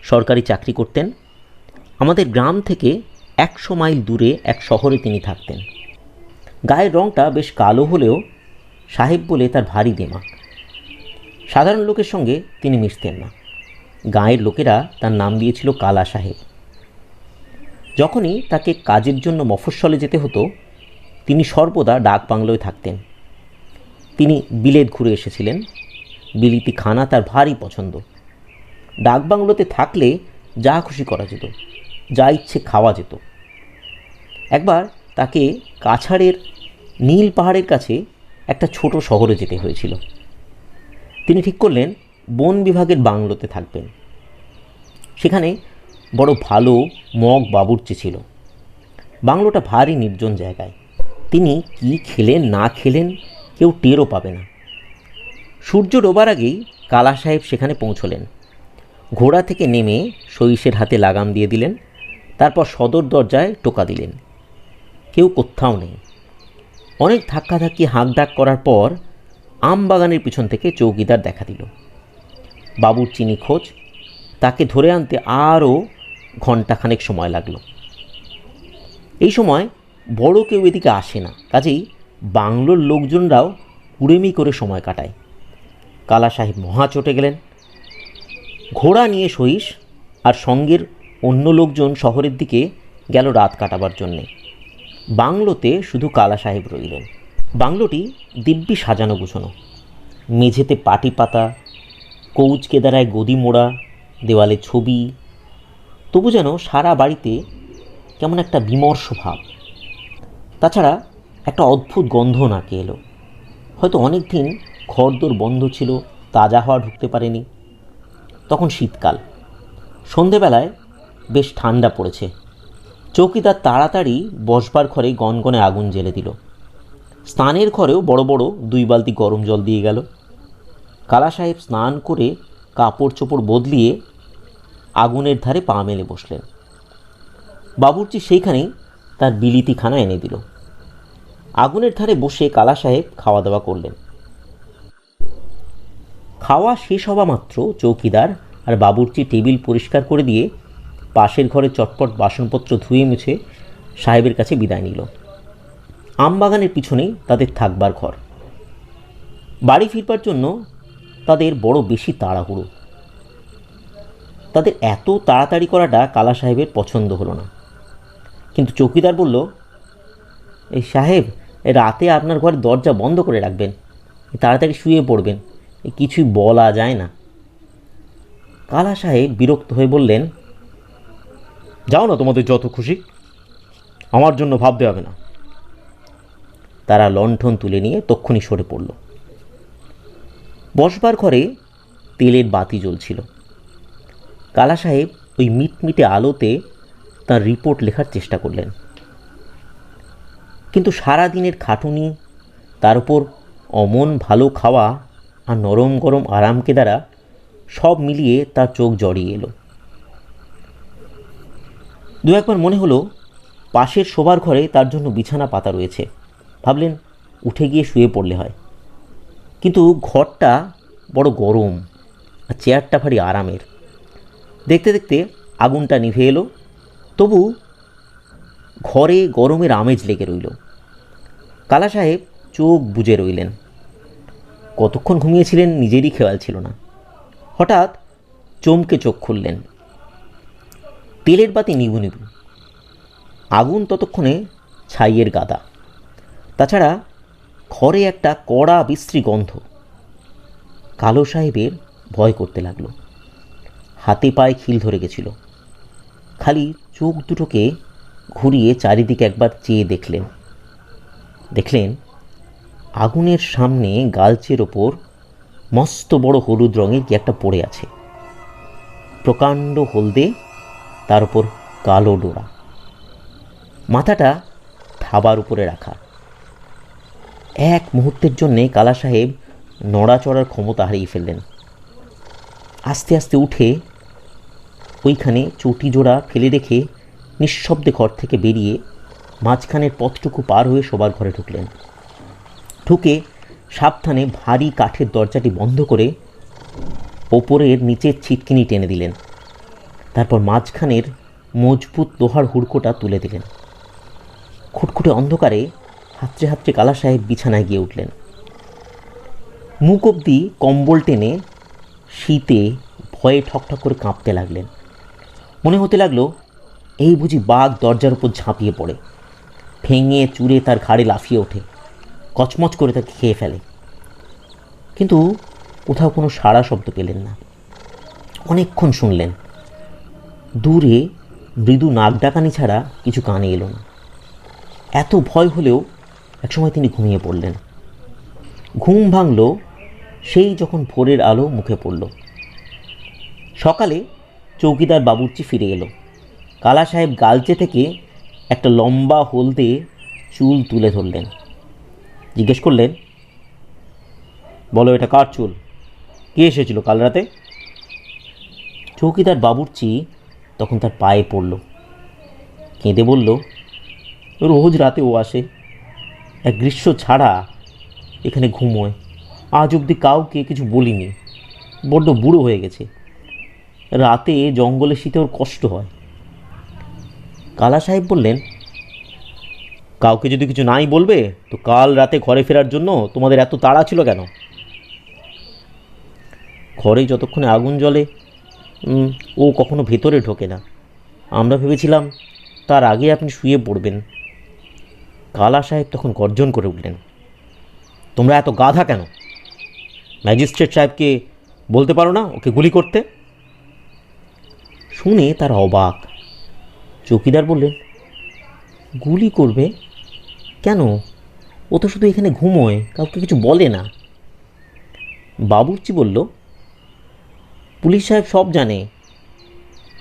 সরকারি চাকরি করতেন। আমাদের গ্রাম থেকে 100 মাইল দূরে এক শহরে তিনি থাকতেন। গায়ের রঙটা বেশ কালো হলেও সাহেব বলে তার ভারী দিমাগ। সাধারণ লোকের সঙ্গে তিনি মিশতেন না। গাঁয়ের লোকেরা তার নাম দিয়েছিল কালা সাহেব। যখনই তাকে কাজের জন্য মফস্বলে যেতে হতো, তিনি সর্বদা ডাক বাংলোয় থাকতেন। তিনি বিলেত ঘুরে এসেছিলেন। বিলিতি খানা তার ভারী পছন্দ। ডাক বাংলোতে থাকলে যা খুশি করা যেত, যা ইচ্ছে খাওয়া যেত। একবার তাকে কাছাড়ের নীল পাহাড়ের কাছে একটা ছোট শহরে যেতে হয়েছিল। তিনি ঠিক করলেন বন বিভাগের বাংলোতে থাকবেন। সেখানে বড় ভালো মগ বাবুর্চি ছিল। বাংলোটা ভারী নির্জন জায়গায়। তিনি কি খেলেন না খেলেন কেউ টেরও পাবে না। সূর্য ডোবার আগেই কালা সাহেব সেখানে পৌঁছলেন। ঘোড়া থেকে নেমে সহিসের হাতে লাগাম দিয়ে দিলেন। তারপর সদর দরজায় টোকা দিলেন। কেউ কোথাও নেই। অনেক ধাক্কাধাক্কি হাঁকডাক করার পর আম বাগানের পিছন থেকে চৌকিদার দেখা দিল। বাবুর্চি নিখোঁজ। তাকে ধরে আনতে আরও ঘণ্টাখানেক সময় লাগলো। এই সময় বড় কেউ এদিকে আসে না, কাজেই বাংলোর লোকজনরাও কুড়েমি করে সময় কাটায়। কালা সাহেব মহা চটে গেলেন। ঘোড়া নিয়ে সহিস আর সঙ্গের অন্য লোকজন শহরের দিকে গেল রাত কাটাবার জন্যে। বাংলোতে শুধু কালা সাহেব রইলেন। বাংলোটি দিব্যি সাজানো গুছানো। মেঝেতে পাটি পাতা, কৌচ কেদারায় গদি মোড়া, দেওয়ালে ছবি। তবু যেন সারা বাড়িতে কেমন একটা বিমর্ষ ভাব। তাছাড়া একটা অদ্ভুত গন্ধ নাকে এলো। হয়তো অনেক দিন ঘরদোর বন্ধ ছিল, তাজা হাওয়া ঢুকতে পারেনি। তখন শীতকাল। সন্ধেবেলায় বেশ ঠান্ডা পড়েছে। চৌকিদার তাড়াতাড়ি বসবার ঘরে গনগনে আগুন জ্বেলে দিল। স্নানের ঘরেও বড় বড় 2 বালতি গরম জল দিয়ে গেল। কালা সাহেব স্নান করে কাপড় চোপড় বদলিয়ে আগুনের ধারে পা মেলে বসলেন। বাবুর্চি সেইখানেই তার বিলিতি খানা এনে দিল। আগুনের ধারে বসে কালা সাহেব খাওয়া দাওয়া করলেন। খাওয়া শেষ হওয়া মাত্র চৌকিদার আর বাবুর্চি টেবিল পরিষ্কার করে দিয়ে পাশের ঘরে চটপট বাসনপত্র ধুয়ে মুছে সাহেবের কাছে বিদায় নিল। আমবাগানের পিছনেই তাদের থাকবার ঘর। বাড়ি ফিরবার জন্য তাদের বড় বেশি তাড়াহুড়ো। তাদের এত তাড়াতাড়ি করাটা কালা সাহেবের পছন্দ হলো না। কিন্তু চৌকিদার বলল, এই সাহেব, রাতে আপনার ঘরে দরজা বন্ধ করে রাখবেন, তাড়াতাড়ি শুয়ে পড়বেন, কিছুই বলা যায় না। কালা সাহেব বিরক্ত হয়ে বললেন, যাও না, তোমাদের যত খুশি, আমার জন্য ভাবতে হবে না। তারা লণ্ঠন তুলে নিয়ে তক্ষুনি সরে পড়ল। বসবার ঘরে তেলের বাতি জ্বলছিল। কালা সাহেব ওই মিটমিটে আলোতে তার রিপোর্ট লেখার চেষ্টা করলেন। কিন্তু সারা দিনের খাটুনি, তার উপর অমন ভালো খাওয়া আর নরম গরম আরামকে দ্বারা সব মিলিয়ে তার চোখ জড়িয়ে এলো। দু একবার মনে হলো পাশের শোবার ঘরে তার জন্য বিছানা পাতা রয়েছে। ভাবলেন উঠে গিয়ে শুয়ে পড়লে হয়। কিন্তু ঘরটা বড় গরম আর চেয়ারটা ভারী আরামের। দেখতে দেখতে আগুনটা নিভে এলো। তবু ঘরে গরমের আমেজ লেগে রইল। কালা সাহেব চোখ বুজে রইলেন। কতক্ষণ ঘুমিয়েছিলেন নিজেরই খেয়াল ছিল না। হঠাৎ চমকে চোখ খুললেন। তেলের বাতি নিভু নিভু, আগুন ততক্ষণে ছাইয়ের গাদা। তাছাড়া ঘরে একটা কড়া বিশ্রী গন্ধ। কালো সাহেবের ভয় করতে লাগলো। হাতে পায়ে খিল ধরে গেছিল। খালি চোখ দুটোকে ঘুরিয়ে চারিদিকে একবার চেয়ে দেখলেন আগুনের সামনে গালচের ওপর মস্ত বড় হলুদ রঙের কি একটা পড়ে আছে। প্রকাণ্ড হলদে, তার উপর কালো ডোরা। মাথাটা থাবার উপরে রাখা। এক মুহূর্তের জন্যে কালা সাহেব নড়াচড়ার ক্ষমতা হারিয়ে ফেললেন। আস্তে আস্তে উঠে ওইখানে চটি জোড়া ফেলে রেখে নিঃশব্দে ঘর থেকে বেরিয়ে মাঝখানের পথটুকু পার হয়ে শোবার ঘরে ঢুকলেন। ঢুকে সাবধানে ভারী কাঠের দরজাটি বন্ধ করে ওপরের নিচের ছিটকিনি টেনে দিলেন। তারপর মাঝখানের মজবুত লোহার হুড়কোটা তুলে দিলেন। খুটখুটে অন্ধকারে হাতড়ে হাতড়ে কালা সাহেব বিছানায় গিয়ে উঠলেন। মুখ অবধি কম্বল টেনে শীতে ভয়ে ঠকঠক করে কাঁপতে লাগলেন। মনে হতে লাগলো এই বুঝি বাঘ দরজার উপর ঝাঁপিয়ে পড়ে, ভেঙে চুরে তার ঘাড়ে লাফিয়ে ওঠে, কচমচ করে তাকে খেয়ে ফেলে। কিন্তু কোথাও কোনো সাড়া শব্দ পেলেন না। অনেকক্ষণ শুনলেন। দূরে মৃদু নাক ডাকানি ছাড়া কিছু কানে এলো না। এত ভয় হলেও একসময় তিনি ঘুমিয়ে পড়লেন। ঘুম ভাঙল সেই যখন ভোরের আলো মুখে পড়ল। সকালে চৌকিদার বাবুর্চি ফিরে এলো। কালা সাহেব গালচে থেকে একটা লম্বা হলদে চুল তুলে ধরলেন। জিজ্ঞেস করলেন, বলো, এটা কার চুল? কে এসেছিল কাল রাতে? চৌকিদার বাবুর্চি তখন তার পায়ে পড়ল, কেঁদে বলল, রোজ রাতে ও আসে, এক গ্রীষ্ম ছাড়া এখানে ঘুমোয়। আজ অবধি কাউকে কিছু বলিনি, বড্ড বুড়ো হয়ে গেছে। রাতে জঙ্গলে শীতে ওর কষ্ট হয়। কালা সাহেব বললেন, কাউকে যদি কিছু নাই বলবে তো কাল রাতে ঘরে ফেরার জন্য তোমাদের এত তাড়া ছিল কেন? ঘরে যতক্ষণে আগুন জ্বলে ও কখনো ভেতরে ঢোকে না। আমরা ভেবেছিলাম তার আগে আপনি শুয়ে পড়বেন। কালা সাহেব তখন গর্জন করে উঠলেন, তোমরা এত গাধা কেন? ম্যাজিস্ট্রেট সাহেবকে বলতে পারো না ওকে গুলি করতে? শুনে তার অবাক। চৌকিদার বললেন, গুলি করবে কেন? ও তো শুধু এখানে ঘুমোয়, কাউকে কিছু বলে না। বাবুর্চি বলল, পুলিশ সাহেব সব জানে,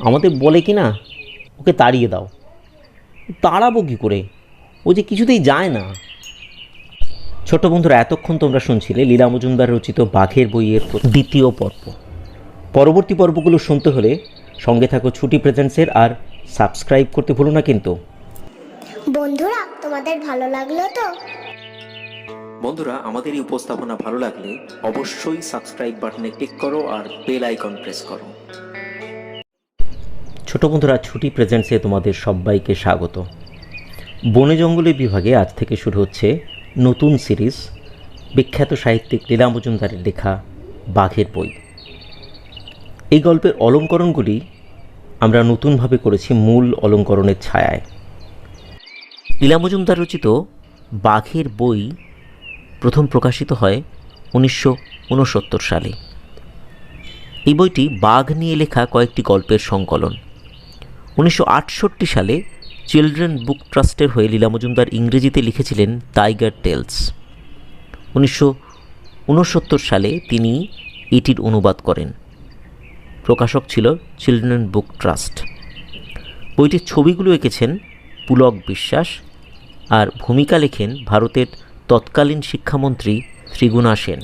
আমাদের বলে কি না ওকে তাড়িয়ে দাও। তাড়াবো কী করে? ও যে কিছুতেই যায় না। ছোট বন্ধুরা, এতক্ষণ তোমরা শুনছিলে লীলা মজুমদার রচিত বাঘের বইয়ের দ্বিতীয় পর্ব। পরবর্তী পর্বগুলো শুনতে হলে সঙ্গে থাকো ছুটি প্রেজেন্টসের, আর সাবস্ক্রাইব করতে ভুলো না কিন্তু। বন্ধুরা, তোমাদের ভালো লাগলো তো? বন্ধুরা, আমাদের এই উপস্থাপনা ভালো লাগলে অবশ্যই সাবস্ক্রাইব বাটনে ক্লিক করো আর বেল আইকন প্রেস করো। ছোট বন্ধুরা, ছুটি প্রেজেন্টসে তোমাদের সবাইকে স্বাগত। বনে জঙ্গলে বিভাগে আজ থেকে শুরু হচ্ছে নতুন সিরিজ, বিখ্যাত সাহিত্যিক লীলা মজুমদারের লেখা বাঘের বই। এই গল্পের অলঙ্করণগুলি আমরা নতুনভাবে করেছি মূল অলঙ্করণের ছায়ায়। লীলা মজুমদার রচিত বাঘের বই প্রথম প্রকাশিত হয় 1969 সালে। এই বইটি বাঘ নিয়ে লেখা কয়েকটি গল্পের সংকলন। 1968 সালে চিলড্রেন বুক ট্রাস্টের হয়ে লীলা মজুমদার ইংরেজিতে লিখেছিলেন টাইগার টেলস। 1969 সালে তিনি এটির অনুবাদ করেন। প্রকাশক ছিল চিলড্রেন বুক ট্রাস্ট। বইটির ছবিগুলো এঁকেছেন পুলক বিশ্বাস, আর ভূমিকা লেখেন ভারতের তৎকালীন শিক্ষামন্ত্রী ত্রিগুণা সেন।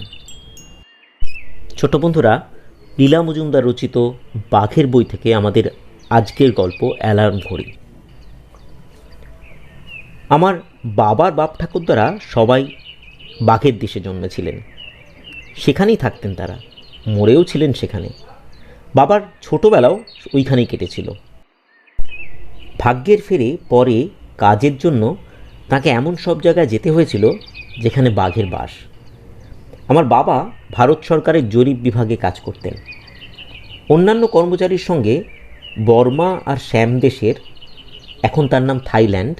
ছোট বন্ধুরা, লীলা মজুমদার রচিত বাঘের বই থেকে আমাদের আজকের গল্প অ্যালার্ম ঘড়ি। আমার বাবার বাপ ঠাকুরদারা সবাই বাঘের দেশে জন্মেছিলেন, সেখানেই থাকতেন তারা, মরেও ছিলেন সেখানে। বাবার ছোটোবেলাও ওইখানেই কেটেছিল। ভাগ্যের ফেরে পরে কাজের জন্য তাকে এমন সব জায়গায় যেতে হয়েছিল যেখানে বাঘের বাস। আমার বাবা ভারত সরকারের জরিপ বিভাগে কাজ করতেন। অন্যান্য কর্মচারীর সঙ্গে বর্মা আর শ্যাম দেশের, এখন তার নাম থাইল্যান্ড,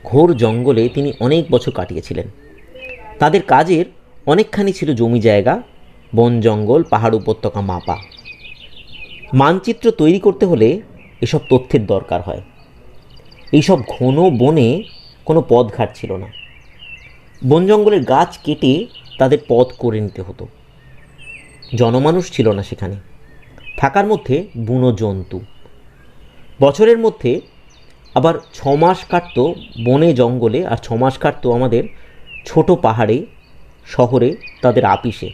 ঘোর জঙ্গলে তিনি অনেক বছর কাটিয়েছিলেন। তাদের কাজের অনেকখানি ছিল জমি জায়গা, বন জঙ্গল, পাহাড় উপত্যকা মাপা। মানচিত্র তৈরি করতে হলে এসব তথ্যের দরকার হয়। এইসব ঘন বনে কোনো পথঘাট ছিল না। বন জঙ্গলের গাছ কেটে তাদের পথ করে নিতে হতো। জনমানুষ ছিল না সেখানে, থাকার মধ্যে বুনো জন্তু। বছরের মধ্যে আবার 6 মাস কাটত বনে জঙ্গলে, আর 6 মাস কাটত আমাদের ছোট পাহাড়ে শহরে তাদের আপিসে।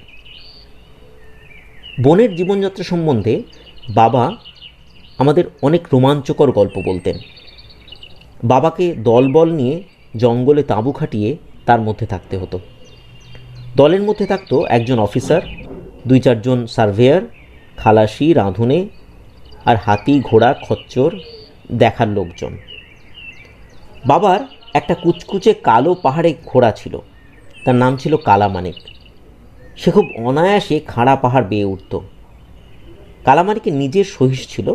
বনের জীবনযাত্রা সম্বন্ধে বাবা আমাদের অনেক রোমাঞ্চকর গল্প বলতেন। বাবাকে দলবল নিয়ে জঙ্গলে তাঁবু খাটিয়ে তার মধ্যে থাকতে হতো। দলের মধ্যে থাকতো একজন অফিসার, 2-4 জন সার্ভেয়ার, খালাসি, রাঁধুনে, আর হাতি, ঘোড়া, খচ্চর দেখার লোকজন। বাবার একটা কুচকুচে কালো পাহাড়ে ঘোড়া ছিল, তার নাম ছিল কালামানিক। সে খুব অনায়াসে খাড়া পাহাড় বেয়ে উঠত। কালামানিকের নিজের সহিস ছিল,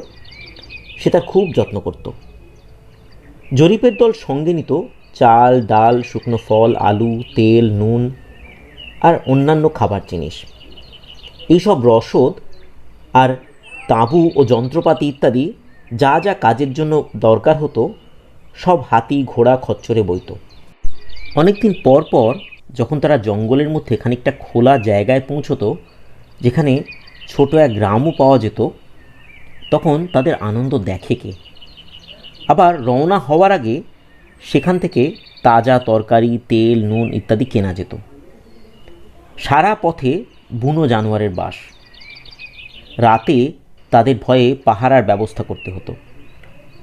সে তার খুব যত্ন করত। জরিপের দল সঙ্গে নিত চাল, ডাল, শুকনো ফল, আলু, তেল, নুন আর অন্যান্য খাবার জিনিস। এইসব রসদ আর তাঁবু ও যন্ত্রপাতি ইত্যাদি যা যা কাজের জন্য দরকার হতো সব হাতি, ঘোড়া, খচ্চরে বইত। অনেকদিন পর পর যখন তারা জঙ্গলের মধ্যে খানিকটা খোলা জায়গায় পৌঁছতো, যেখানে ছোট এক গ্রামও পাওয়া যেত, তখন তাদের আনন্দ দেখে কে। আবার রওনা হওয়ার আগে সেখান থেকে তাজা তরকারি, তেল, নুন ইত্যাদি কেনা যেত। সারা পথে বুনো জানোয়ারের বাস। রাতে তাদের ভয়ে পাহারার ব্যবস্থা করতে হতো।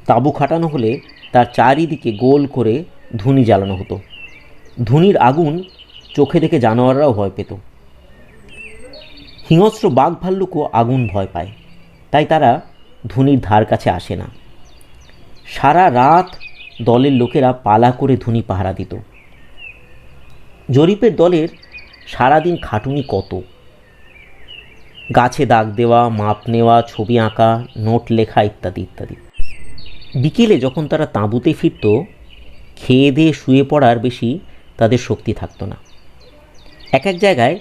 তাঁবু খাটানো হলে তার চারিদিকে গোল করে ধুনি জ্বালানো হতো। ধুনির আগুন চোখে দেখে জানোয়াররাও ভয় পেত। হিংস্র বাঘ ভাল্লুকও আগুন ভয় পায়, তাই তারা ধুনির ধার কাছে আসে না। সারা রাত দলের লোকেরা পালা করে ধুনি পাহারা দিত। জরিপের দলের সারাদিন খাটুনি কত! গাছে দাগ দেওয়া, মাপ নেওয়া, ছবি আঁকা, নোট লেখা ইত্যাদি ইত্যাদি। বিকেলে যখন তারা তাঁবুতে ফিরত, খেয়ে দিয়ে শুয়ে পড়ার বেশি তাদের শক্তি থাকতো না। এক এক জায়গায়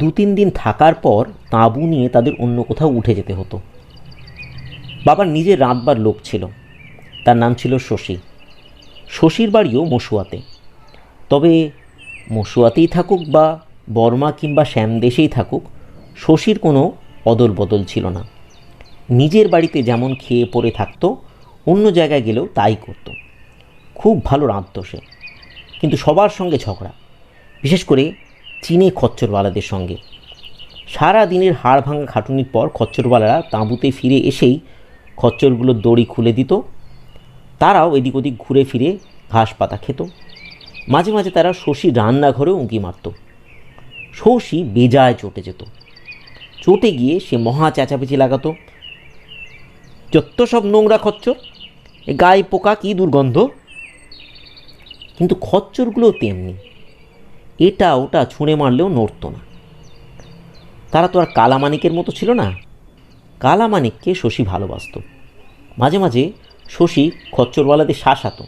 2-3 দিন থাকার পর তাঁবু নিয়ে তাদের অন্য কোথাও উঠে যেতে হতো। বাবার নিজের রাঁধবার লোক ছিল, তার নাম ছিল শশী। শশীর বাড়িও মশুয়াতে। তবে মশুয়াতেই থাকুক বা বর্মা কিংবা শ্যামদেশেই থাকুক, শশীর কোনো অদল বদল ছিল না। নিজের বাড়িতে যেমন খেয়ে পড়ে থাকতো, অন্য জায়গায় গেলেও তাই করত। খুব ভালো রাঁধত সে, কিন্তু সবার সঙ্গে ঝগড়া, বিশেষ করে চীনে খচ্চরওয়ালাদের সঙ্গে। সারা দিনের হাড় ভাঙা খাটুনির পর খচ্চরওয়ালারা তাঁবুতে ফিরে এসেই খচ্চরগুলোর দড়ি খুলে দিত। তারাও এদিক ওদিক ঘুরে ফিরে ঘাস পাতা খেত। মাঝে মাঝে তারা শশীর রান্নাঘরেও উঁকি মারত। শশী বেজায় চটে যেত। চটে গিয়ে সে মহা চেঁচামেচি লাগাতো, যত সব নোংরা খচ্চর, এ গায়ে পোকা, কী দুর্গন্ধ। কিন্তু খচ্চরগুলোও তেমনি, এটা ওটা ছুঁড়ে মারলেও নড়ত না। তারা তো আর কালামানিকের মতো ছিল না। কালামানিককে শশী ভালোবাসত। মাঝে মাঝে শশী খচ্চরওয়ালাদের শাসাতো,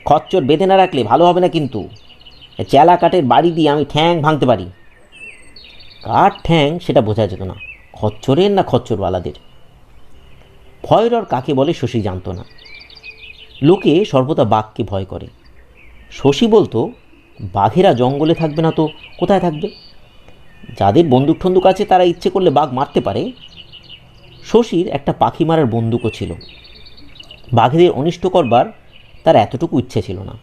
খচ্চর বেঁধে না রাখলে ভালো হবে না, কিন্তু চেলা কাঠের বাড়ি দিয়ে আমি ঠ্যাং ভাঙতে পারি। কার ঠ্যাং সেটা বোঝা যেত না, খচ্চরের না খচ্চরওয়ালাদের। ভয়রর কাকে বলে শশী জানত না। লোকে সর্বদা বাঘকে ভয় করে। শশী বলতো, বাঘেরা জঙ্গলে থাকবে না তো কোথায় থাকবে? যাদের বন্দুক ঠন্দুক আছে তারা ইচ্ছে করলে বাঘ মারতে পারে। শশীর একটা পাখি মারার বন্দুকও ছিল। বাঘেদের অনিষ্ট করবার তার এতটুকু ইচ্ছে ছিল না।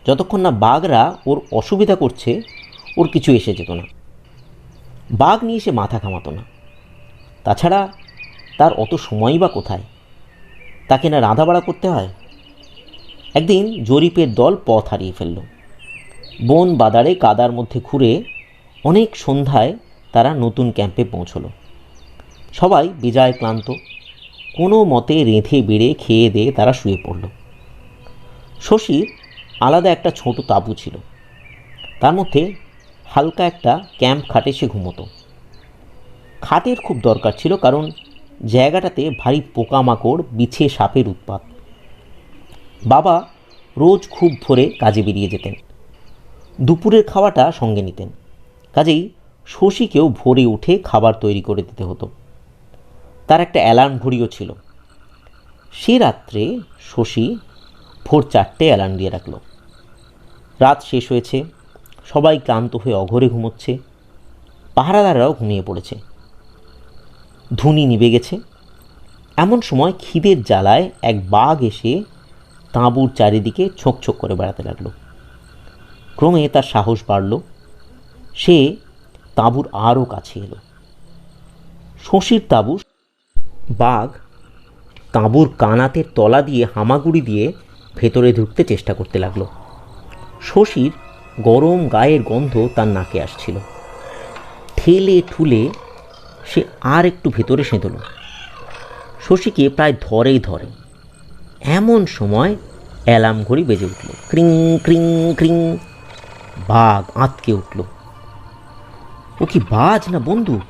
যতক্ষণ না বাঘরা ওর অসুবিধা করছে, ওর কিছু এসে যেত না। বাঘ নিয়ে সে মাথা ঘামাতো না। তাছাড়া তার অত সময়ই বা কোথায়? তাকে না রাঁধাবাড়া করতে হয়। একদিন জরিপের দল পথ হারিয়ে ফেলল। বন বাদারে কাদার মধ্যে ঘুরে অনেক সন্ধ্যায় তারা নতুন ক্যাম্পে পৌঁছল। সবাই বেজায় ক্লান্ত। কোনো মতে রেঁধে বেড়ে খেয়ে দিয়ে তারা শুয়ে পড়ল। শশীর আলাদা একটা ছোট তাঁবু ছিল, তার মধ্যে হালকা একটা ক্যাম্প খাটে সে ঘুমোতো। খাটের খুব দরকার ছিল, কারণ জায়গাটাতে ভারী পোকামাকড়, বিছে, সাপের উৎপাত। বাবা রোজ খুব ভোরে কাজে বেরিয়ে যেতেন। দুপুরের খাওয়াটা সঙ্গে নিতেন, কাজেই শশীকেও ভোরে উঠে খাবার তৈরি করে দিতে হতো। তার একটা অ্যালার্ম ঘড়িও ছিল। সে রাত্রে শশী ভোর 4টে অ্যালার্ম দিয়ে রাখল। রাত শেষ হয়েছে, সবাই ক্লান্ত হয়ে অঘরে ঘুমোচ্ছে। পাহারাদাররাও ঘুমিয়ে পড়েছে। ধুনি নিভে গেছে। এমন সময় খিদের জ্বালায় এক বাঘ এসে তাঁবুর চারিদিকে ছোঁক ছোঁক করে বেড়াতে লাগলো। ক্রমে তার সাহস বাড়ল। সে তাঁবুর আরও কাছে এলো। শশীর তাঁবু। বাঘ তাঁবুর কানাতের তলা দিয়ে হামাগুড়ি দিয়ে ভেতরে ঢুকতে চেষ্টা করতে লাগলো। শশীর গরম গায়ের গন্ধ তার নাকে আসছিল। ঠেলে ঠুলে সে আর একটু ভেতরে সেঁধল। শশীকে প্রায় ধরে। এমন সময় অ্যালার্ম ঘড়ি বেজে উঠল, ক্রিং ক্রিং ক্রিং। বাঘ আঁতকে উঠল। ও কি বাজ না বন্দুক?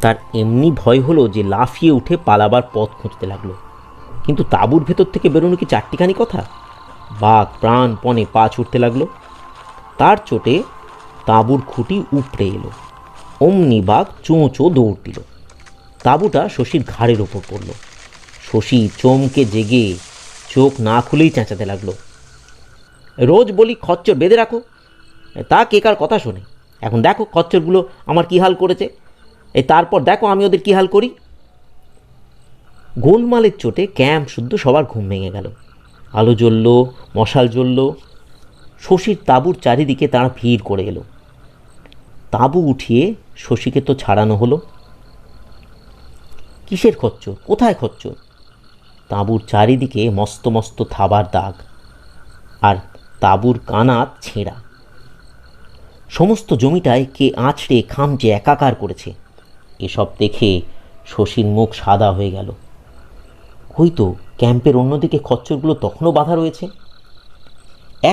তার এমনি ভয় হলো যে লাফিয়ে উঠে পালাবার পথ খুঁজতে লাগলো। কিন্তু তাঁবুর ভেতর থেকে বেরোনো কি চারটিখানি কথা? বাঘ প্রাণপণে পা ছুটতে লাগলো। তার চোটে তাঁবুর খুঁটি উপড়ে এলো। অমনি বাঘ চোঁচো দৌড় দিল। তাঁবুটা শশীর ঘাড়ের ওপর পড়ল। শশী চমকে জেগে চোখ না খুলেই চেঁচাতে লাগলো, রোজ বলি খচ্চর বেঁধে রাখো, তা কে কার কথা শোনে? এখন দেখো খচ্চরগুলো আমার কী হাল করেছে, তারপর দেখো আমি ওদের কী হাল করি। গোলমালের চোটে ক্যাম্প শুদ্ধ সবার ঘুম ভেঙে গেল। আলো জ্বলল, মশাল জ্বলল। শশীর তাঁবুর চারিদিকে তারা ভিড় করে এলো। তাঁবু উঠিয়ে শশীকে তো ছাড়ানো হলো। কিসের খচ্চর? কোথায় খচ্চর? তাঁবুর চারিদিকে মস্ত মস্ত থাবার দাগ, আর তাঁবুর কানাত ছেঁড়া। সমস্ত জমিটায় কে আঁচড়ে খামচে একাকার করেছে। এসব দেখে শশীর মুখ সাদা হয়ে গেল। হয়তো ক্যাম্পের অন্যদিকে খচ্চরগুলো তখনও বাধা রয়েছে।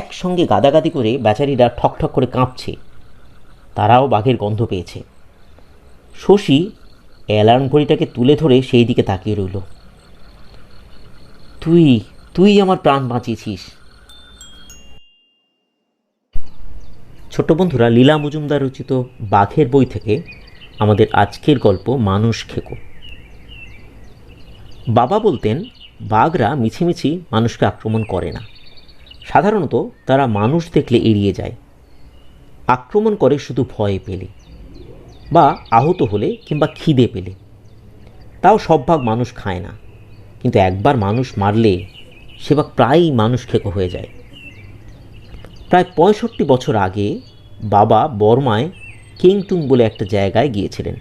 একসঙ্গে গাদাগাদি করে বেচারিরা ঠকঠক করে কাঁপছে। তারাও বাঘের গন্ধ পেয়েছে। শশী অ্যালার্ম ঘড়িটাকে তুলে ধরে সেই দিকে তাকিয়ে রইল। তুই তুই আমার প্রাণ বাঁচিয়েছিস। ছোট্ট বন্ধুরা, লীলা মজুমদার রচিত বাঘের বই থেকে আমাদের আজকের গল্প মানুষ খেকো। বাবা বলতেন, বাঘরা মিছিমিছি মানুষকে আক্রমণ করে না। সাধারণত তারা মানুষ দেখলে এড়িয়ে যায়। আক্রমণ করে শুধু ভয় পেলে, বা আহত হলে, কিংবা খিদে পেলে। তাও সব বাঘ মানুষ খায় না, কিন্তু একবার মানুষ মারলে সে বাঘ প্রায়ই মানুষ খেকো হয়ে যায়। প্রায় 65 বছর আগে বাবা বর্মায় কেংটুং বলে একটা জায়গায় গিয়েছিলেন।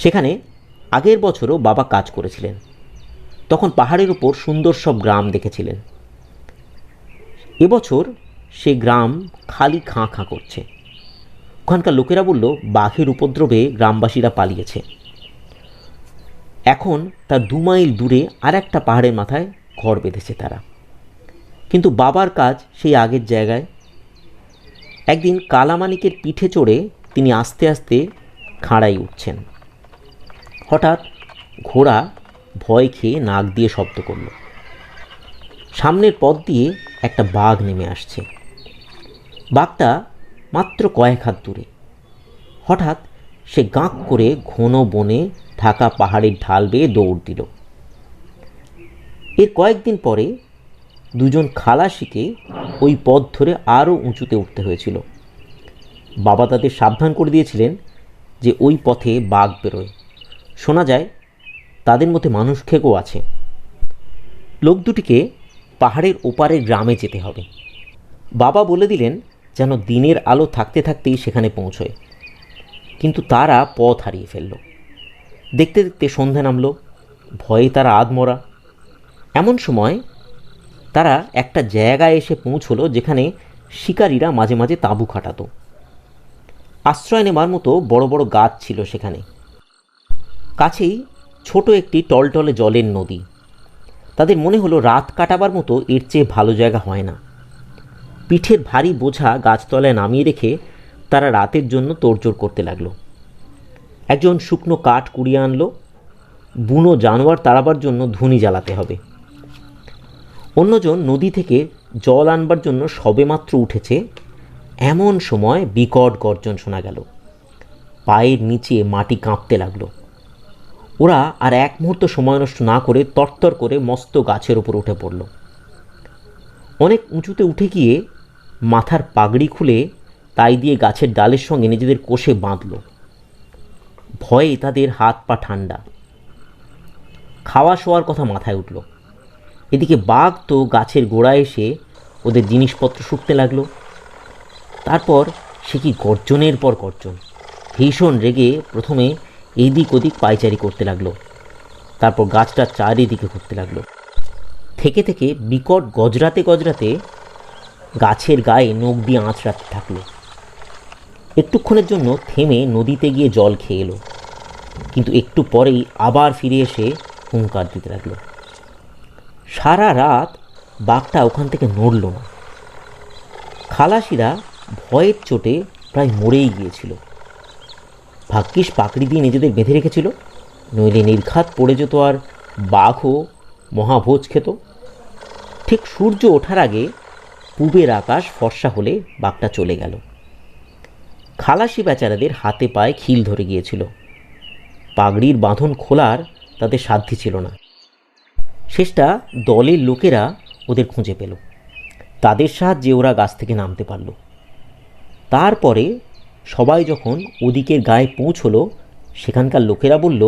সেখানে আগের বছরও বাবা কাজ করেছিলেন। তখন পাহাড়ের উপর সুন্দর সব গ্রাম দেখেছিলেন। এবছর সে গ্রাম খালি খাঁ খাঁ করছে। ওখানকার লোকেরা বলল, বাঘের উপদ্রবে গ্রামবাসীরা পালিয়েছে। এখন তার 2 মাইল দূরে আর একটা পাহাড়ের মাথায় ঘর বেঁধেছে তারা। কিন্তু বাবার কাজ সেই আগের জায়গায়। একদিন কালামানিকের পিঠে চড়ে তিনি আস্তে আস্তে খাঁড়াই উঠছেন। হঠাৎ ঘোড়া ভয় খেয়ে নাক দিয়ে শব্দ করল। সামনের পথ দিয়ে একটা বাঘ নেমে আসছে। বাঘটা মাত্র কয়েক হাত দূরে। হঠাৎ সে গাঁক করে ঘন বনে ঢাকা পাহাড়ের ঢাল বেয়ে দৌড় দিল। এর কয়েকদিন পরে দুজন খালাসিকে ওই পথ ধরে আরও উঁচুতে উঠতে হয়েছিল। বাবা তাদের সাবধান করে দিয়েছিলেন যে ওই পথে বাঘ বেরোয়। শোনা যায় তাদের মধ্যে মানুষ খেকো আছে। লোক দুটিকে পাহাড়ের ওপারের গ্রামে যেতে হবে। বাবা বলে দিলেন যেন দিনের আলো থাকতে থাকতেই সেখানে পৌঁছয়। কিন্তু তারা পথ হারিয়ে ফেলল। দেখতে দেখতে সন্ধ্যা নামল। ভয়ে তারা আধমরা। এমন সময় তারা একটা জায়গায় এসে পৌঁছলো যেখানে শিকারীরা মাঝে মাঝে তাঁবু খাটাতো। আশ্রয় নেবার মতো বড় বড় গাছ ছিল সেখানে। কাছেই ছোট একটি টলটলে জলের নদী। তাদের মনে হলো রাত কাটাবার মতো এর চেয়ে ভালো জায়গা হয় না। পিঠের ভারী বোঝা গাছতলায় নামিয়ে রেখে তারা রাতের জন্য তোড়জোড় করতে লাগলো। একজন শুকনো কাঠ কুড়িয়ে আনলো। বুনো জানোয়ার তাড়াবার জন্য ধুনি জ্বালাতে হবে। অন্যজন নদী থেকে জল আনবার জন্য সবেমাত্র উঠেছে। এমন সময় বিকট গর্জন শোনা গেল। পায়ের নিচে মাটি কাঁপতে লাগলো। ওরা আর এক মুহূর্ত সময় নষ্ট না করে তরতর করে মস্ত গাছের ওপর উঠে পড়ল। অনেক উঁচুতে উঠে গিয়ে মাথার পাগড়ি খুলে তাই দিয়ে গাছের ডালের সঙ্গে নিজেদের কোষে বাঁধল। ভয়ে তাদের হাত পা ঠান্ডা। খাওয়া শোয়ার কথা মাথায় উঠল। এদিকে বাঘ তো গাছের গোড়ায় এসে ওদের জিনিসপত্র শুকতে লাগলো। তারপর সে কি গর্জনের পর গর্জন। ভীষণ রেগে প্রথমে এদিক ওদিক পায়চারি করতে লাগলো। তারপর গাছটা চারিদিকে ঘুরতে লাগলো। থেকে থেকে বিকট গজরাতে গজরাতে গাছের গায়ে নখ দিয়ে আঁচড়াতে থাকলো। একটুক্ষণের জন্য থেমে নদীতে গিয়ে জল খেয়ে এলো, কিন্তু একটু পরেই আবার ফিরে এসে হুঙ্কার দিতে লাগলো। সারা রাত বাঘটা ওখান থেকে নড়ল না। খালাসিরা ভয়ের চোটে প্রায় মরেই গিয়েছিল। ভাগ্যিস পাকড়ি দিয়ে নিজেদের বেঁধে রেখেছিল, নইলে নির্ঘাত পড়ে যেত আর বাঘও মহাভোজ খেত। ঠিক সূর্য ওঠার আগে পূবের আকাশ ফর্সা হলে বাঘটা চলে গেল। খালাসি বেচারাদের হাতে পায়ে খিল ধরে গিয়েছিল। পাগড়ির বাঁধন খোলার তাদের সাধ্যি ছিল না। শেষটা দলের লোকেরা ওদের খুঁজে পেল। তাদের সাহায্যে ওরা গাছ থেকে নামতে পারল। তারপরে সবাই যখন ওদিকের গায়ে পৌঁছলো, সেখানকার লোকেরা বলল